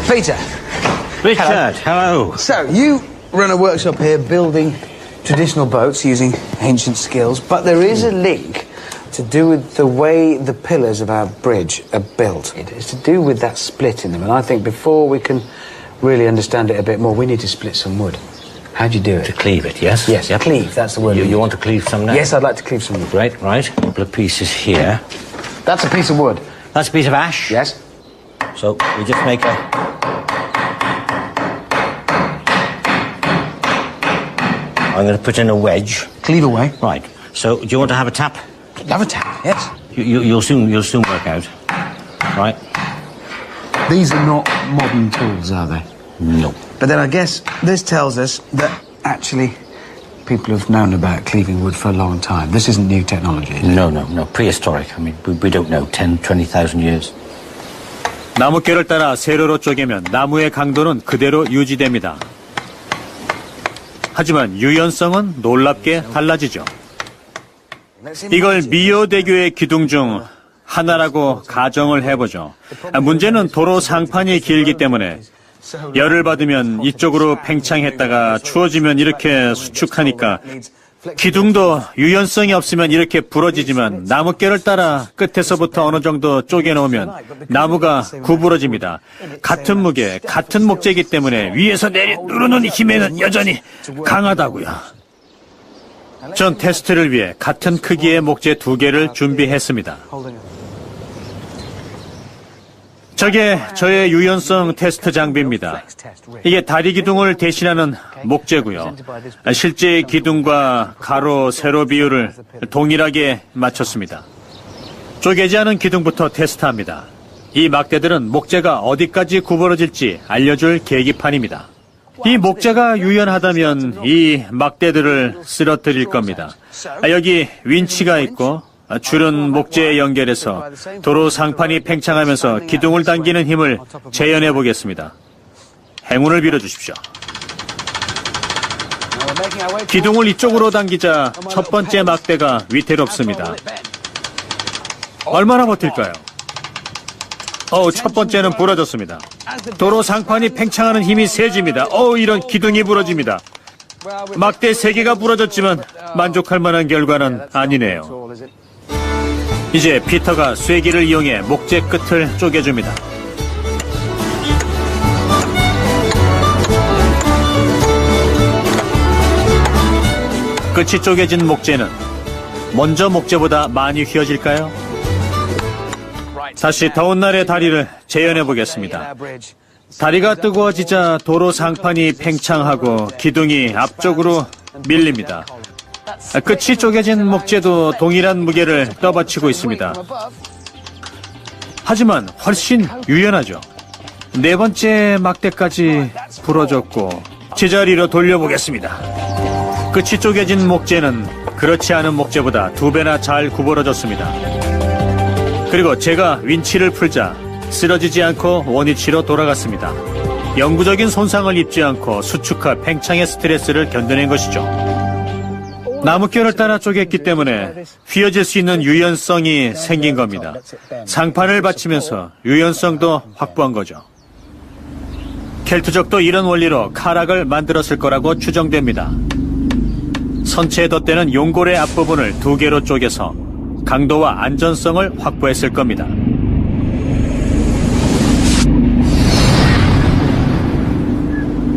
Peter. Richard, hello. So, you run a workshop here building traditional boats using ancient skills, but there is a link to do with the way the pillars of our bridge are built. It is to do with that split in them, and I think before we can really understand it a bit more, we need to split some wood. How do you do it? To cleave it, yes? Yes, Yep. cleave, that's the word. You want to cleave some now? Yes, I'd like to cleave some wood. Right. A couple of pieces here. That's a piece of wood. That's a piece of ash? Yes. So we just make a... I'm going to put in a wedge. Cleave away. Right. So do you want to have a tap? Have a tap, yes. You'll soon work out. Right. These are not modern tools, are they? No. But then I guess this tells us that actually people have known about cleaving wood for a long time. This isn't new technology, is it? No. Prehistoric. I mean, we don't know. 10, 20,000 years. 나뭇결을 따라 세로로 쪼개면 나무의 강도는 그대로 유지됩니다. 하지만 유연성은 놀랍게 달라지죠. 이걸 미오대교의 기둥 중 하나라고 가정을 해보죠. 문제는 도로 상판이 길기 때문에 열을 받으면 이쪽으로 팽창했다가 추워지면 이렇게 수축하니까 기둥도 유연성이 없으면 이렇게 부러지지만 나뭇결을 따라 끝에서부터 어느 정도 쪼개놓으면 나무가 구부러집니다. 같은 무게, 같은 목재이기 때문에 위에서 내려 누르는 힘에는 여전히 강하다고요. 전 테스트를 위해 같은 크기의 목재 2개를 준비했습니다. 저게 저의 유연성 테스트 장비입니다. 이게 다리 기둥을 대신하는 목재고요. 실제 기둥과 가로, 세로 비율을 동일하게 맞췄습니다. 쪼개지 않은 기둥부터 테스트합니다. 이 막대들은 목재가 어디까지 구부러질지 알려줄 계기판입니다. 이 목재가 유연하다면 이 막대들을 쓰러뜨릴 겁니다. 여기 윈치가 있고 줄은 목재에 연결해서 도로 상판이 팽창하면서 기둥을 당기는 힘을 재현해 보겠습니다. 행운을 빌어주십시오. 기둥을 이쪽으로 당기자 첫 번째 막대가 위태롭습니다. 얼마나 버틸까요? 첫 번째는 부러졌습니다. 도로 상판이 팽창하는 힘이 세집니다. 이런 기둥이 부러집니다. 막대 3개가 부러졌지만 만족할 만한 결과는 아니네요. 이제 피터가 쐐기를 이용해 목재 끝을 쪼개줍니다. 끝이 쪼개진 목재는 먼저 목재보다 많이 휘어질까요? 다시 더운 날의 다리를 재현해 보겠습니다. 다리가 뜨거워지자 도로 상판이 팽창하고 기둥이 앞쪽으로 밀립니다. 끝이 쪼개진 목재도 동일한 무게를 떠받치고 있습니다. 하지만 훨씬 유연하죠. 4번째 막대까지 부러졌고 제자리로 돌려보겠습니다. 끝이 쪼개진 목재는 그렇지 않은 목재보다 2배나 잘 구부러졌습니다. 그리고 제가 윈치를 풀자 쓰러지지 않고 원위치로 돌아갔습니다. 영구적인 손상을 입지 않고 수축과 팽창의 스트레스를 견뎌낸 것이죠. 나뭇결을 따라 쪼갰기 때문에 휘어질 수 있는 유연성이 생긴 겁니다. 상판을 받치면서 유연성도 확보한 거죠. 켈트족도 이런 원리로 카락을 만들었을 거라고 추정됩니다. 선체에 덧대는 용골의 앞부분을 2개로 쪼개서 강도와 안전성을 확보했을 겁니다.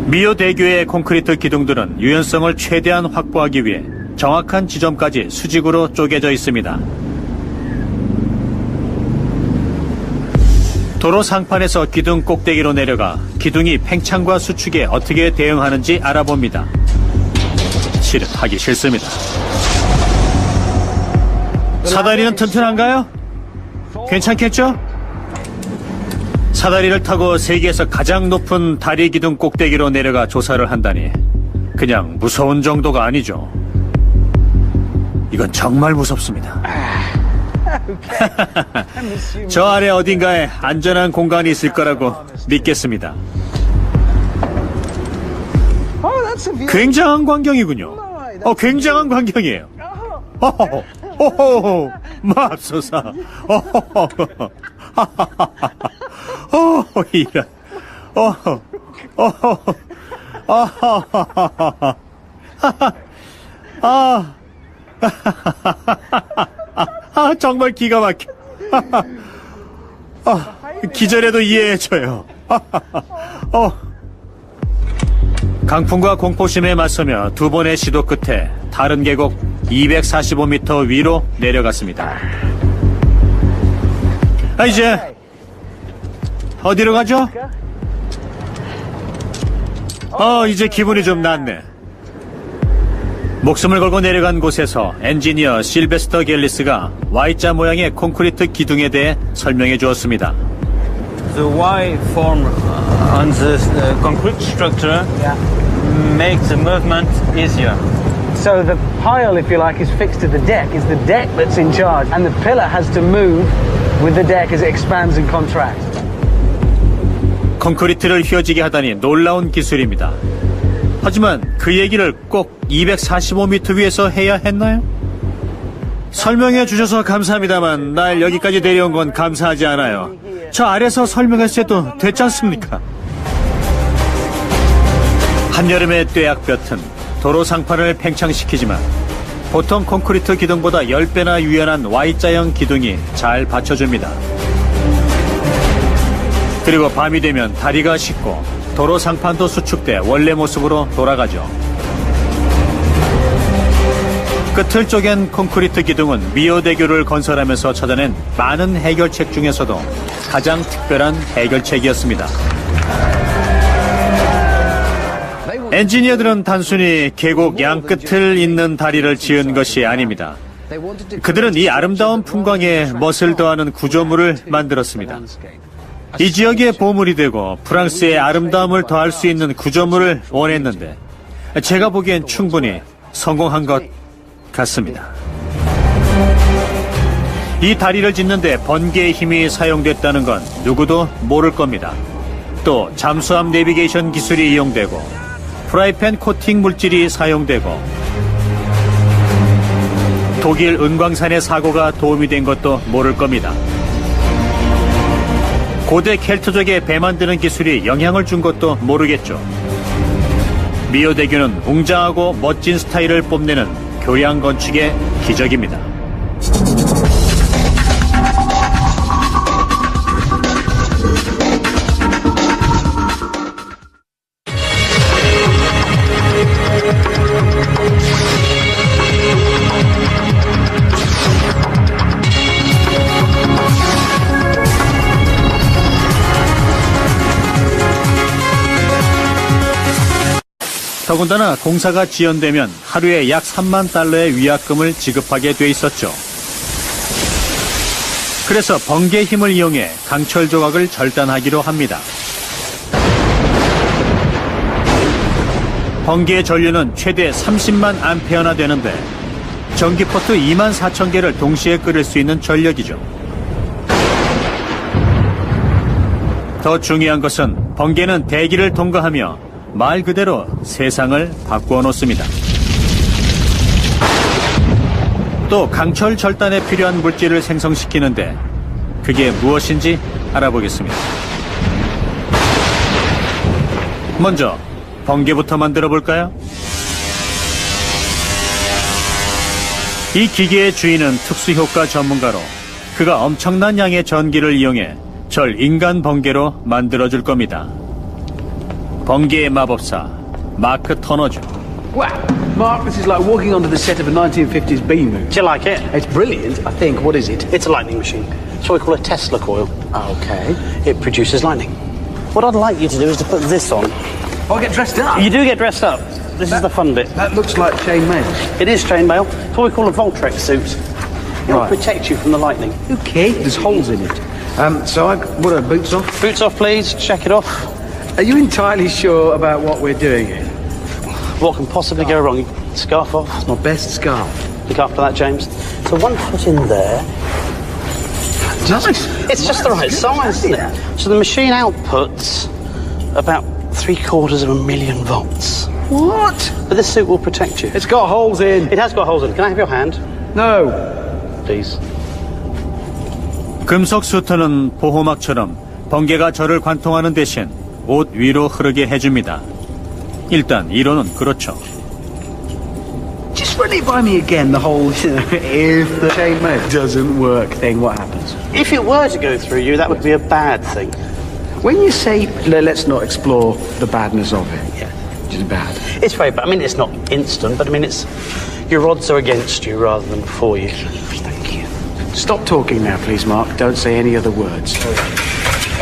미오대교의 콘크리트 기둥들은 유연성을 최대한 확보하기 위해 정확한 지점까지 수직으로 쪼개져 있습니다. 도로 상판에서 기둥 꼭대기로 내려가 기둥이 팽창과 수축에 어떻게 대응하는지 알아봅니다. 실은 하기 싫습니다. 사다리는 튼튼한가요? 괜찮겠죠? 사다리를 타고 세계에서 가장 높은 다리 기둥 꼭대기로 내려가 조사를 한다니 그냥 무서운 정도가 아니죠. 이건 정말 무섭습니다. 저 아래 어딘가에 안전한 공간이 있을 거라고 믿겠습니다. 굉장한 광경이군요. 굉장한 광경이에요. 호호호, 맙소사. 이런. 정말 기가 막혀. 기절해도 이해해줘요. 강풍과 공포심에 맞서며 두 번의 시도 끝에 다른 계곡 245m 위로 내려갔습니다. 이제 어디로 가죠? 이제 기분이 좀 낫네. 목숨을 걸고 내려간 곳에서 엔지니어 실베스터 갤리스가 Y자 모양의 콘크리트 기둥에 대해 설명해 주었습니다. The Y form on the concrete structure makes the movement easier. So the pile, if you like, is fixed to the deck. It's the deck that's in charge, and the pillar has to move with the deck as it expands and contracts. 콘크리트를 휘어지게 하다니 놀라운 기술입니다. 하지만 그 얘기를 꼭 245m 위에서 해야 했나요? 설명해 주셔서 감사합니다만 날 여기까지 내려온 건 감사하지 않아요. 저 아래서 설명했어도 됐지 않습니까? 한여름의 뙤약볕은 도로 상판을 팽창시키지만 보통 콘크리트 기둥보다 10배나 유연한 Y자형 기둥이 잘 받쳐줍니다. 그리고 밤이 되면 다리가 식고 도로 상판도 수축돼 원래 모습으로 돌아가죠. 끝을 쪼갠 콘크리트 기둥은 미오대교를 건설하면서 찾아낸 많은 해결책 중에서도 가장 특별한 해결책이었습니다. 엔지니어들은 단순히 계곡 양끝을 잇는 다리를 지은 것이 아닙니다. 그들은 이 아름다운 풍광에 멋을 더하는 구조물을 만들었습니다. 이 지역의 보물이 되고 프랑스의 아름다움을 더할 수 있는 구조물을 원했는데 제가 보기엔 충분히 성공한 것 같습니다. 이 다리를 짓는데 번개의 힘이 사용됐다는 건 누구도 모를 겁니다. 또 잠수함 내비게이션 기술이 이용되고 프라이팬 코팅 물질이 사용되고 독일 은광산의 사고가 도움이 된 것도 모를 겁니다. 고대 켈트족의 배 만드는 기술이 영향을 준 것도 모르겠죠. 미오대교는 웅장하고 멋진 스타일을 뽐내는 교량 건축의 기적입니다. 더군다나 공사가 지연되면 하루에 약 3만 달러의 위약금을 지급하게 돼 있었죠. 그래서 번개의 힘을 이용해 강철 조각을 절단하기로 합니다. 번개의 전류는 최대 30만 암페어나 되는데 전기포트 2만 4천 개를 동시에 끓일 수 있는 전력이죠. 더 중요한 것은 번개는 대기를 통과하며 말 그대로 세상을 바꾸어 놓습니다. 또 강철 절단에 필요한 물질을 생성시키는데 그게 무엇인지 알아보겠습니다. 먼저 번개부터 만들어 볼까요? 이 기계의 주인은 특수효과 전문가로 그가 엄청난 양의 전기를 이용해 절 인간 번개로 만들어줄 겁니다. 번개의 마법사 마크 터너죠. Mark, this is like walking onto the set of a 1950s B movie. Do you like it? It's brilliant, I think. What is it? It's a lightning machine. It's what we call a Tesla coil. Okay. It produces lightning. What I'd like you to do is to put this on. I'll get dressed up. You do get dressed up. This is the fun bit. That looks like chainmail. It is chainmail. It's what we call a Voltrex suit. It'll Right. protect you from the lightning. Okay. There's holes in it. What are boots off? Boots off, please. Check it off. Are you entirely sure about what we're doing here? What can possibly go wrong? Scarf off. It's my best scarf. Look after that, James. So 1 foot in there. Nice. It's just the right size, isn't it? So the machine outputs about 750,000 volts. What? But this suit will protect you. It's got holes in. It has got holes in it. Can I have your hand? No. Please. 금속 수트는 보호막처럼 번개가 저를 관통하는 대신 옷 위로 흐르게 해줍니다. 일단 이론은 그렇죠. Just run it by me again, the whole, if the chainmail doesn't work thing, what happens? If it were to go through you, that would be a bad thing. When you say, let's not explore the badness of it, Yeah. which is bad. It's very bad. I mean, it's not instant, but I mean, it's your odds are against you rather than for you. Thank you. Stop talking now, please, Mark. Don't say any other words.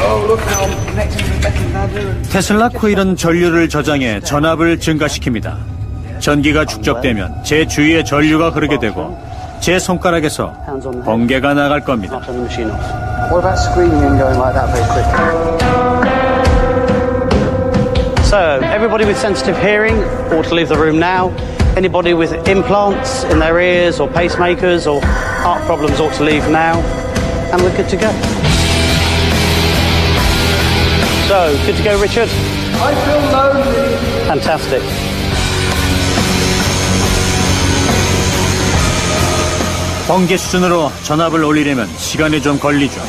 Oh, look how I'm connecting to the metal ladder. 테슬라 코일은 전류를 저장해 전압을 증가시킵니다. 전기가 축적되면 제 주위에 전류가 흐르게 되고 제 손가락에서 번개가 나갈 겁니다. Not turn the machine off. What about screaming and going like that very quickly? So, everybody with sensitive hearing ought to leave the room now. Anybody with implants in their ears or pacemakers or heart problems ought to leave now. And we're good to go. So, good to go, Richard? I feel lonely. Fantastic. 번개 수준으로 전압을 올리려면 시간이 좀 걸리죠.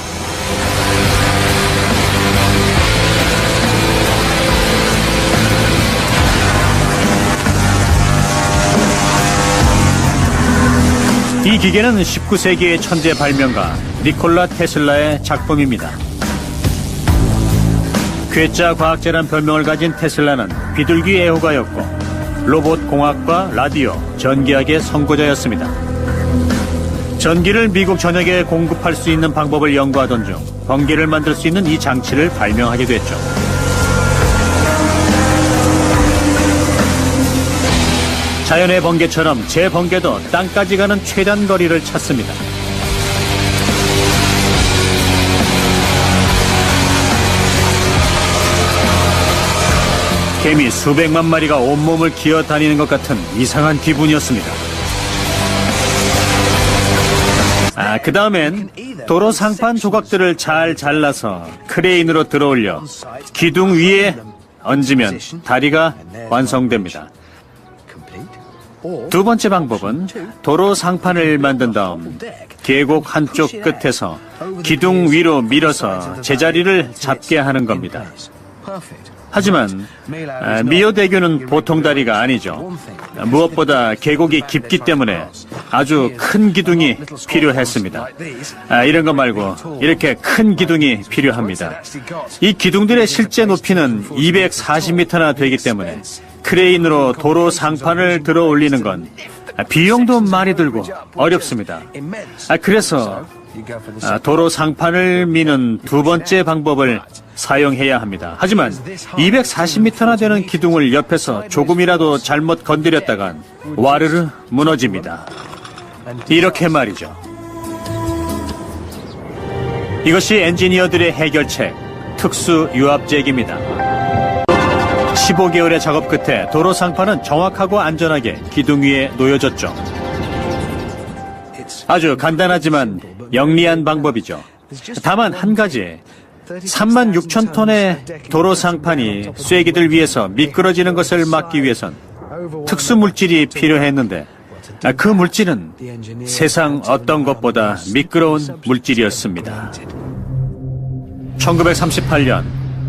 이 기계는 19세기의 천재 발명가 니콜라 테슬라의 작품입니다. 괴짜 과학자란 별명을 가진 테슬라는 비둘기 애호가였고 로봇 공학과 라디오, 전기학의 선구자였습니다. 전기를 미국 전역에 공급할 수 있는 방법을 연구하던 중 번개를 만들 수 있는 이 장치를 발명하게 됐죠. 자연의 번개처럼 제 번개도 땅까지 가는 최단 거리를 찾습니다. 개미 수백만 마리가 온몸을 기어다니는 것 같은 이상한 기분이었습니다. 그 다음엔 도로 상판 조각들을 잘 잘라서 크레인으로 들어올려 기둥 위에 얹으면 다리가 완성됩니다. 두 번째 방법은 도로 상판을 만든 다음 계곡 한쪽 끝에서 기둥 위로 밀어서 제자리를 잡게 하는 겁니다. 하지만 미오대교는 보통 다리가 아니죠. 무엇보다 계곡이 깊기 때문에 아주 큰 기둥이 필요했습니다. 이런 거 말고 이렇게 큰 기둥이 필요합니다. 이 기둥들의 실제 높이는 240m나 되기 때문에 크레인으로 도로 상판을 들어 올리는 건 비용도 많이 들고 어렵습니다. 그래서 도로 상판을 미는 두 번째 방법을 사용해야 합니다. 하지만 240m나 되는 기둥을 옆에서 조금이라도 잘못 건드렸다간 와르르 무너집니다. 이렇게 말이죠. 이것이 엔지니어들의 해결책, 특수 유압제기입니다. 15개월의 작업 끝에 도로 상판은 정확하고 안전하게 기둥 위에 놓여졌죠. 아주 간단하지만 영리한 방법이죠. 다만 한 가지, 36,000톤의 도로 상판이 쐐기들 위에서 미끄러지는 것을 막기 위해선 특수 물질이 필요했는데 그 물질은 세상 어떤 것보다 미끄러운 물질이었습니다. 1938년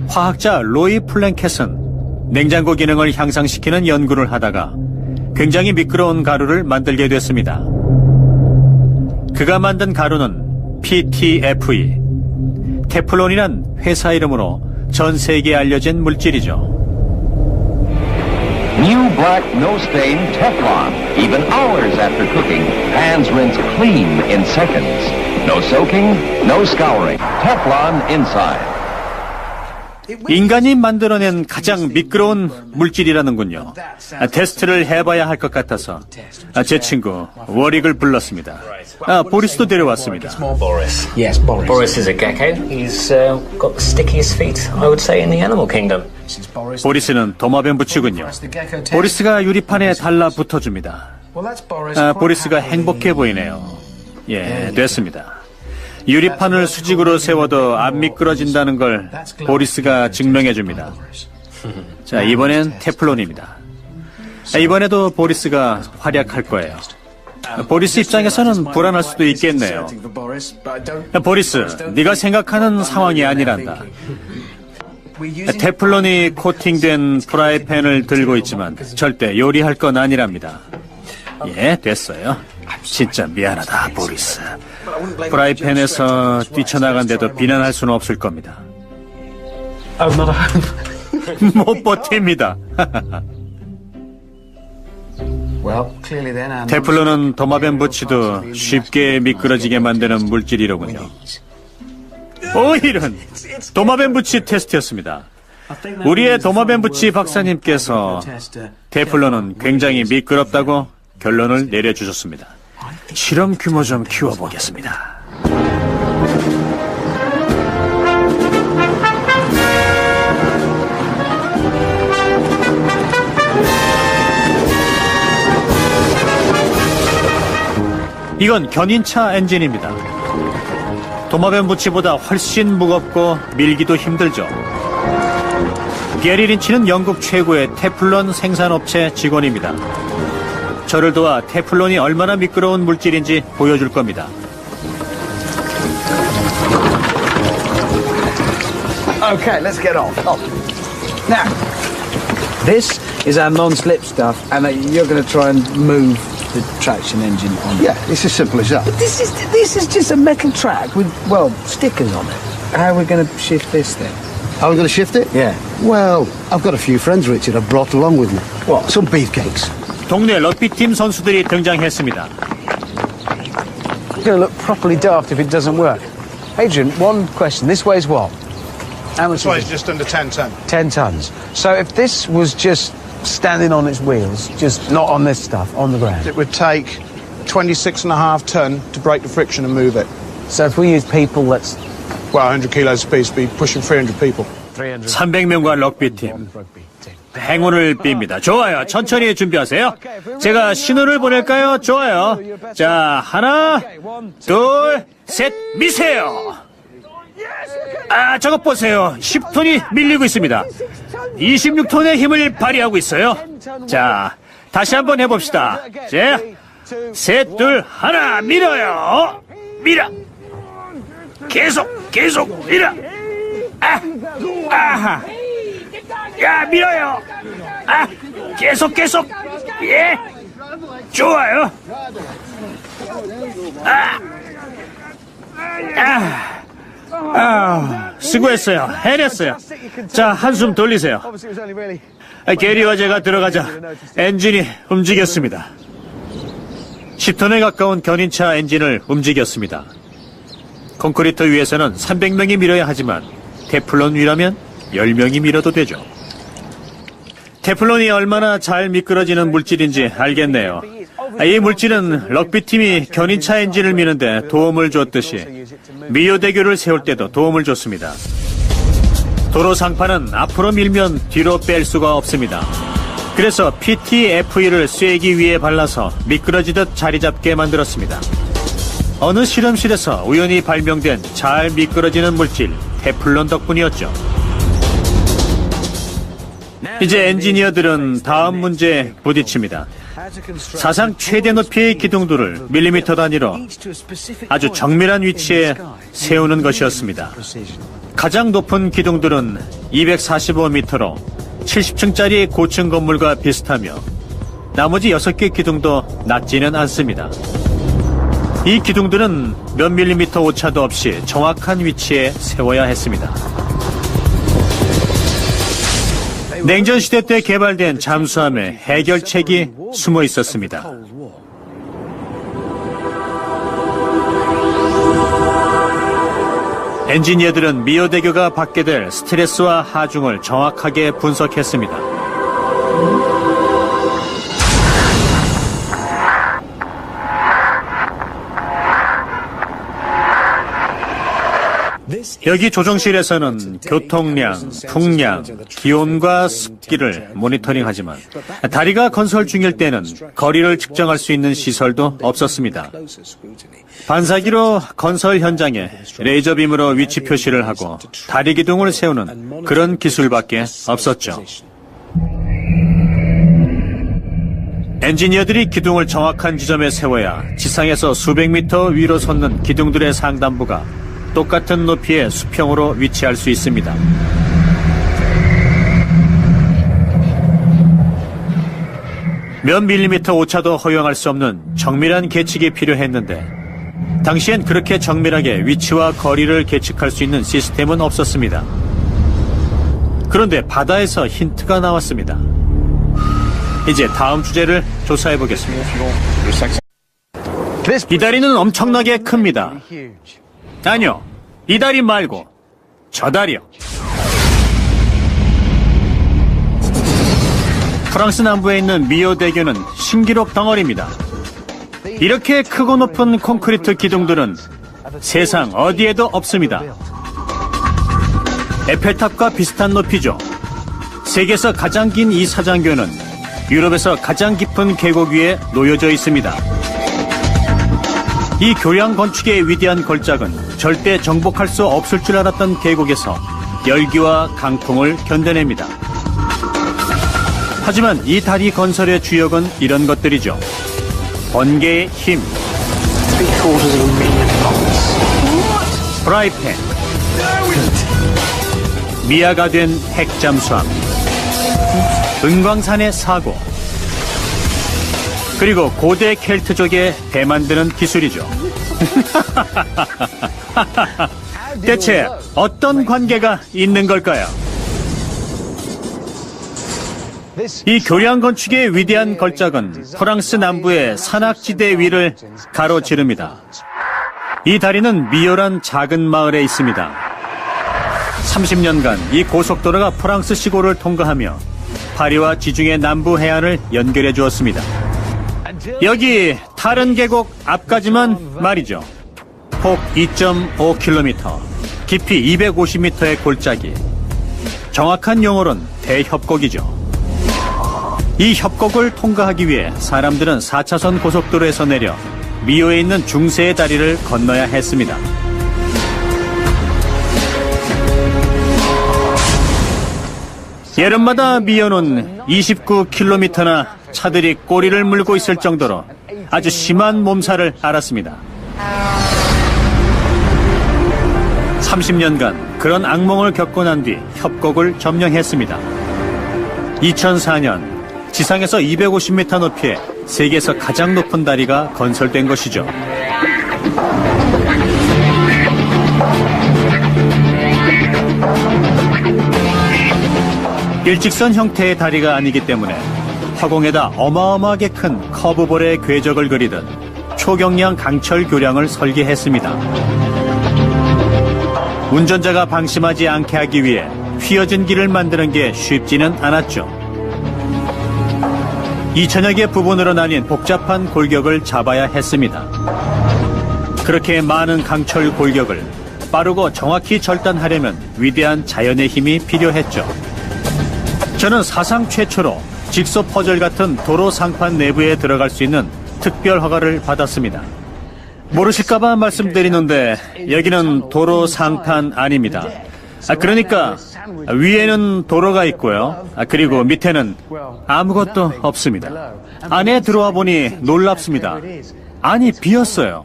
화학자 로이 플랭켓은 냉장고 기능을 향상시키는 연구를 하다가 굉장히 미끄러운 가루를 만들게 됐습니다. 그가 만든 가루는 PTFE, 테플론이란 회사 이름으로 전 세계에 알려진 물질이죠. New black, no-stain Teflon. Even hours after cooking, pans rinse clean in seconds. No soaking, no scouring. Teflon inside. 인간이 만들어낸 가장 미끄러운 물질이라는군요. 테스트를 해봐야 할 것 같아서 제 친구 워릭을 불렀습니다. 보리스도 데려왔습니다. Boris. Yes, Boris. Boris is a gecko. He's got the stickiest feet, I would say, in the animal kingdom. 보리스는 도마뱀 부치군요. 보리스가 유리판에 달라붙어줍니다. 보리스가 행복해 보이네요. 예, 됐습니다. 유리판을 수직으로 세워도 안 미끄러진다는 걸 보리스가 증명해줍니다. 자, 이번엔 테플론입니다. 이번에도 보리스가 활약할 거예요. 보리스 입장에서는 불안할 수도 있겠네요. 보리스, 네가 생각하는 상황이 아니란다. 테플론이 코팅된 프라이팬을 들고 있지만 절대 요리할 건 아니랍니다. 예, 됐어요. 진짜 미안하다, 보리스. 프라이팬에서 뛰쳐나간데도 비난할 수는 없을 겁니다. 못 버팁니다. 테플론은 도마뱀 부치도 쉽게 미끄러지게 만드는 물질이로군요. 오, 이런 도마뱀 부치 테스트였습니다. 우리의 도마뱀 부치 박사님께서 테플론은 굉장히 미끄럽다고 결론을 내려주셨습니다. 실험 규모 좀 키워보겠습니다. 이건 견인차 엔진입니다. 도마뱀 부치보다 훨씬 무겁고 밀기도 힘들죠. 게리 린치는 영국 최고의 테플론 생산업체 직원입니다. 저를 도와 테플론이 얼마나 미끄러운 물질인지 보여줄 겁니다. Okay, let's get on. Now, this is our non-slip stuff, and you're going to try and move the traction engine on it. Yeah, it's as simple as that. But this is just a metal track with, well, stickers on it. How are we going to shift this then? Are we going to shift it? Yeah. Well, I've got a few friends, Richard, I've brought along with me. What? Some beefcakes. 동네 럭비팀 선수들이 등장했습니다. It's going to look properly daft if it doesn't work. Adrian, one question. This weighs what? How much? This weighs just under 10 tons. 10 tons. So if this was just standing on its wheels, just not on this stuff, on the ground. It would take 26.5 ton to break the friction and move it. So if we use people, that's... Well, 100 kilos apiece, be pushing 300 people. 300명과 럭비팀. 행운을 빕니다. 좋아요. 천천히 준비하세요. 제가 신호를 보낼까요? 좋아요. 자, 하나, 둘, 셋, 미세요. 아, 저것 보세요. 10톤이 밀리고 있습니다. 26톤의 힘을 발휘하고 있어요. 자, 다시 한번 해봅시다. 자, 셋, 둘, 하나, 밀어요. 밀어. 계속 밀어. 아하. 야, 밀어요. 계속. 예. 좋아요. 수고했어요. 해냈어요. 자, 한숨 돌리세요. 게리와 제가 들어가자 엔진이 움직였습니다. 10톤에 가까운 견인차 엔진을 움직였습니다. 콘크리트 위에서는 300명이 밀어야 하지만 테플론 위라면 10명이 밀어도 되죠. 테플론이 얼마나 잘 미끄러지는 물질인지 알겠네요. 이 물질은 럭비팀이 견인차 엔진을 미는데 도움을 줬듯이 미오대교를 세울 때도 도움을 줬습니다. 도로 상판은 앞으로 밀면 뒤로 뺄 수가 없습니다. 그래서 PTFE를 쐐기 위에 발라서 미끄러지듯 자리 잡게 만들었습니다. 어느 실험실에서 우연히 발명된 잘 미끄러지는 물질 테플론 덕분이었죠. 이제 엔지니어들은 다음 문제에 부딪힙니다. 사상 최대 높이의 기둥들을 밀리미터 단위로 아주 정밀한 위치에 세우는 것이었습니다. 가장 높은 기둥들은 245m로 70층짜리 고층 건물과 비슷하며 나머지 6개 기둥도 낮지는 않습니다. 이 기둥들은 몇 밀리미터 오차도 없이 정확한 위치에 세워야 했습니다. 냉전 시대 때 개발된 잠수함의 해결책이 숨어 있었습니다. 엔지니어들은 미오대교가 받게 될 스트레스와 하중을 정확하게 분석했습니다. 여기 조정실에서는 교통량, 풍량, 기온과 습기를 모니터링하지만 다리가 건설 중일 때는 거리를 측정할 수 있는 시설도 없었습니다. 반사기로 건설 현장에 레이저빔으로 위치 표시를 하고 다리 기둥을 세우는 그런 기술밖에 없었죠. 엔지니어들이 기둥을 정확한 지점에 세워야 지상에서 수백 미터 위로 솟는 기둥들의 상단부가 똑같은 높이의 수평으로 위치할 수 있습니다. 몇 밀리미터 오차도 허용할 수 없는 정밀한 계측이 필요했는데 당시엔 그렇게 정밀하게 위치와 거리를 계측할 수 있는 시스템은 없었습니다. 그런데 바다에서 힌트가 나왔습니다. 이제 다음 주제를 조사해 보겠습니다. 이 다리는 엄청나게 큽니다. 아니요, 이 다리 말고 저 다리요. 프랑스 남부에 있는 미오대교는 신기록 덩어리입니다. 이렇게 크고 높은 콘크리트 기둥들은 세상 어디에도 없습니다. 에펠탑과 비슷한 높이죠. 세계에서 가장 긴 이 사장교는 유럽에서 가장 깊은 계곡 위에 놓여져 있습니다. 이 교량 건축의 위대한 걸작은 절대 정복할 수 없을 줄 알았던 계곡에서 열기와 강풍을 견뎌냅니다. 하지만 이 다리 건설의 주역은 이런 것들이죠. 번개의 힘, 프라이팬, 미아가 된 핵잠수함, 은광산의 사고, 그리고 고대 켈트족의 배 만드는 기술이죠. 대체 어떤 관계가 있는 걸까요? 이 교량 건축의 위대한 걸작은 프랑스 남부의 산악지대 위를 가로지릅니다. 이 다리는 미오란 작은 마을에 있습니다. 30년간 이 고속도로가 프랑스 시골을 통과하며 파리와 지중해 남부 해안을 연결해 주었습니다. 여기 타른 계곡 앞까지만 말이죠. 폭 2.5km, 깊이 250m의 골짜기. 정확한 용어로는 대협곡이죠. 이 협곡을 통과하기 위해 사람들은 4차선 고속도로에서 내려 미오에 있는 중세의 다리를 건너야 했습니다. 여름마다 미오는 29km나 차들이 꼬리를 물고 있을 정도로 아주 심한 몸살을 앓았습니다. 30년간 그런 악몽을 겪고 난 뒤 협곡을 점령했습니다. 2004년 지상에서 250m 높이의 세계에서 가장 높은 다리가 건설된 것이죠. 일직선 형태의 다리가 아니기 때문에 화공에다 어마어마하게 큰 커브볼의 궤적을 그리듯 초경량 강철 교량을 설계했습니다. 운전자가 방심하지 않게 하기 위해 휘어진 길을 만드는 게 쉽지는 않았죠. 2천여 개 부분으로 나뉜 복잡한 골격을 잡아야 했습니다. 그렇게 많은 강철 골격을 빠르고 정확히 절단하려면 위대한 자연의 힘이 필요했죠. 저는 사상 최초로 직소 퍼즐 같은 도로 상판 내부에 들어갈 수 있는 특별 허가를 받았습니다. 모르실까봐 말씀드리는데 여기는 도로 상판 아닙니다. 그러니까 위에는 도로가 있고요. 그리고 밑에는 아무것도 없습니다. 안에 들어와 보니 놀랍습니다. 안이 비었어요.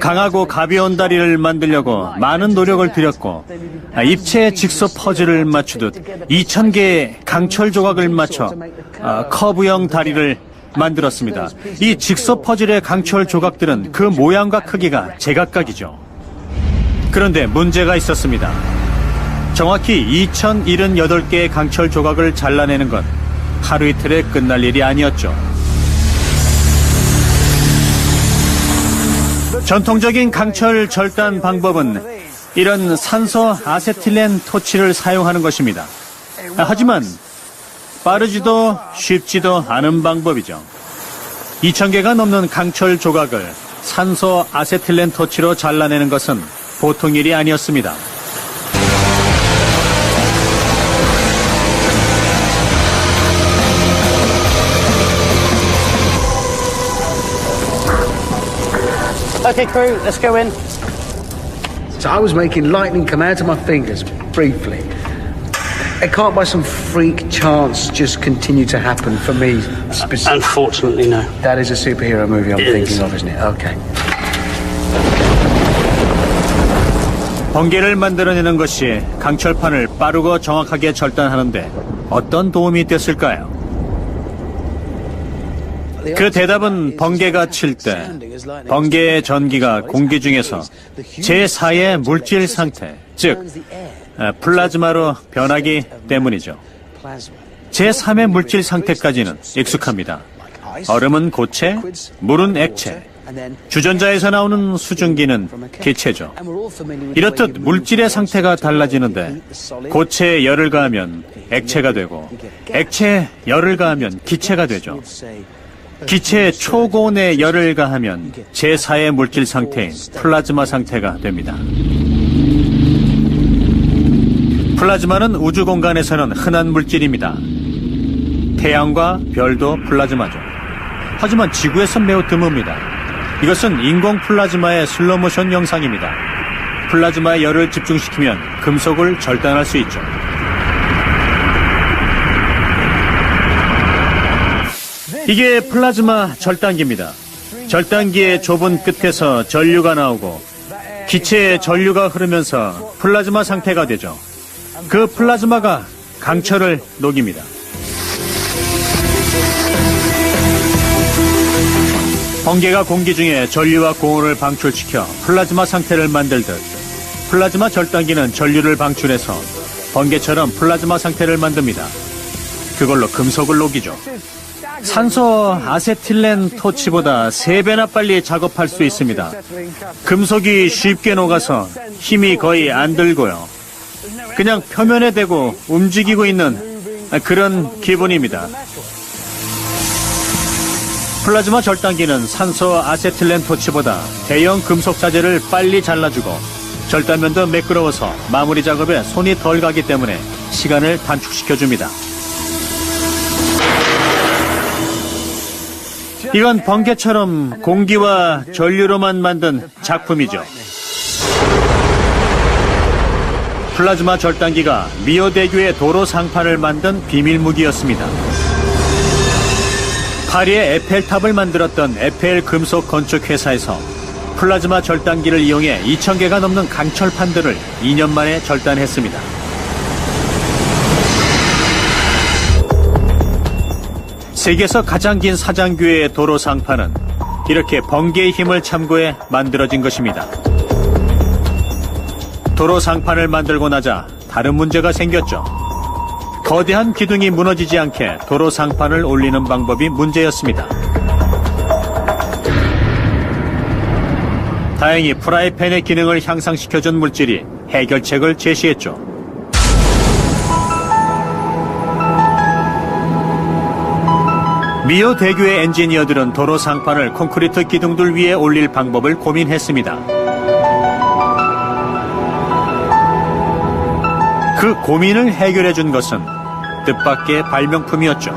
강하고 가벼운 다리를 만들려고 많은 노력을 들였고 입체 직소 퍼즐을 맞추듯 2,000개의 강철 조각을 맞춰 커브형 다리를 만들었습니다. 이 직소 퍼즐의 강철 조각들은 그 모양과 크기가 제각각이죠. 그런데 문제가 있었습니다. 정확히 2078개의 강철 조각을 잘라내는 건 하루 이틀에 끝날 일이 아니었죠. 전통적인 강철 절단 방법은 이런 산소 아세틸렌 토치를 사용하는 것입니다. 하지만 빠르지도 쉽지도 않은 방법이죠. 2000개가 넘는 강철 조각을 산소 아세틸렌 토치로 잘라내는 것은 보통 일이 아니었습니다. Okay, crew, let's go in. So I was making lightning come out of my fingers briefly. It can't by some freak chance just continue to happen for me specifically. Unfortunately, no. That is a superhero movie I'm thinking of, isn't it? Okay. 번개를 만들어내는 것이 강철판을 빠르고 정확하게 절단하는데 어떤 도움이 됐을까요? 그 대답은 번개가 칠 때 번개의 전기가 공기 중에서 제4의 물질 상태, 즉 플라즈마로 변하기 때문이죠. 제3의 물질 상태까지는 익숙합니다. 얼음은 고체, 물은 액체, 주전자에서 나오는 수증기는 기체죠. 이렇듯 물질의 상태가 달라지는데 고체에 열을 가하면 액체가 되고 액체에 열을 가하면 기체가 되죠. 기체에 초고온에 열을 가하면 제4의 물질 상태인 플라즈마 상태가 됩니다. 플라즈마는 우주 공간에서는 흔한 물질입니다. 태양과 별도 플라즈마죠. 하지만 지구에선 매우 드뭅니다. 이것은 인공 플라즈마의 슬로모션 영상입니다. 플라즈마에 열을 집중시키면 금속을 절단할 수 있죠. 이게 플라즈마 절단기입니다. 절단기의 좁은 끝에서 전류가 나오고 기체에 전류가 흐르면서 플라즈마 상태가 되죠. 그 플라즈마가 강철을 녹입니다. 번개가 공기 중에 전류와 고온을 방출시켜 플라즈마 상태를 만들듯 플라즈마 절단기는 전류를 방출해서 번개처럼 플라즈마 상태를 만듭니다. 그걸로 금속을 녹이죠. 산소 아세틸렌 토치보다 3배나 빨리 작업할 수 있습니다. 금속이 쉽게 녹아서 힘이 거의 안 들고요. 그냥 표면에 대고 움직이고 있는 그런 기분입니다. 플라즈마 절단기는 산소 아세틸렌 토치보다 대형 금속 자재를 빨리 잘라주고 절단면도 매끄러워서 마무리 작업에 손이 덜 가기 때문에 시간을 단축시켜줍니다. 이건 번개처럼 공기와 전류로만 만든 작품이죠. 플라즈마 절단기가 미오대교의 도로 상판을 만든 비밀무기였습니다. 파리의 에펠탑을 만들었던 에펠 금속 건축 회사에서 플라즈마 절단기를 이용해 2000개가 넘는 강철판들을 2년 만에 절단했습니다. 세계에서 가장 긴 사장교의 도로 상판은 이렇게 번개의 힘을 참고해 만들어진 것입니다. 도로 상판을 만들고 나자 다른 문제가 생겼죠. 거대한 기둥이 무너지지 않게 도로 상판을 올리는 방법이 문제였습니다. 다행히 프라이팬의 기능을 향상시켜준 물질이 해결책을 제시했죠. 미오 대교의 엔지니어들은 도로 상판을 콘크리트 기둥들 위에 올릴 방법을 고민했습니다. 그 고민을 해결해준 것은 뜻밖의 발명품이었죠.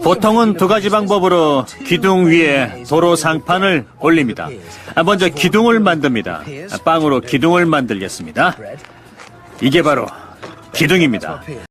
보통은 2가지 방법으로 기둥 위에 도로 상판을 올립니다. 먼저 기둥을 만듭니다. 빵으로 기둥을 만들겠습니다. 이게 바로 기둥입니다.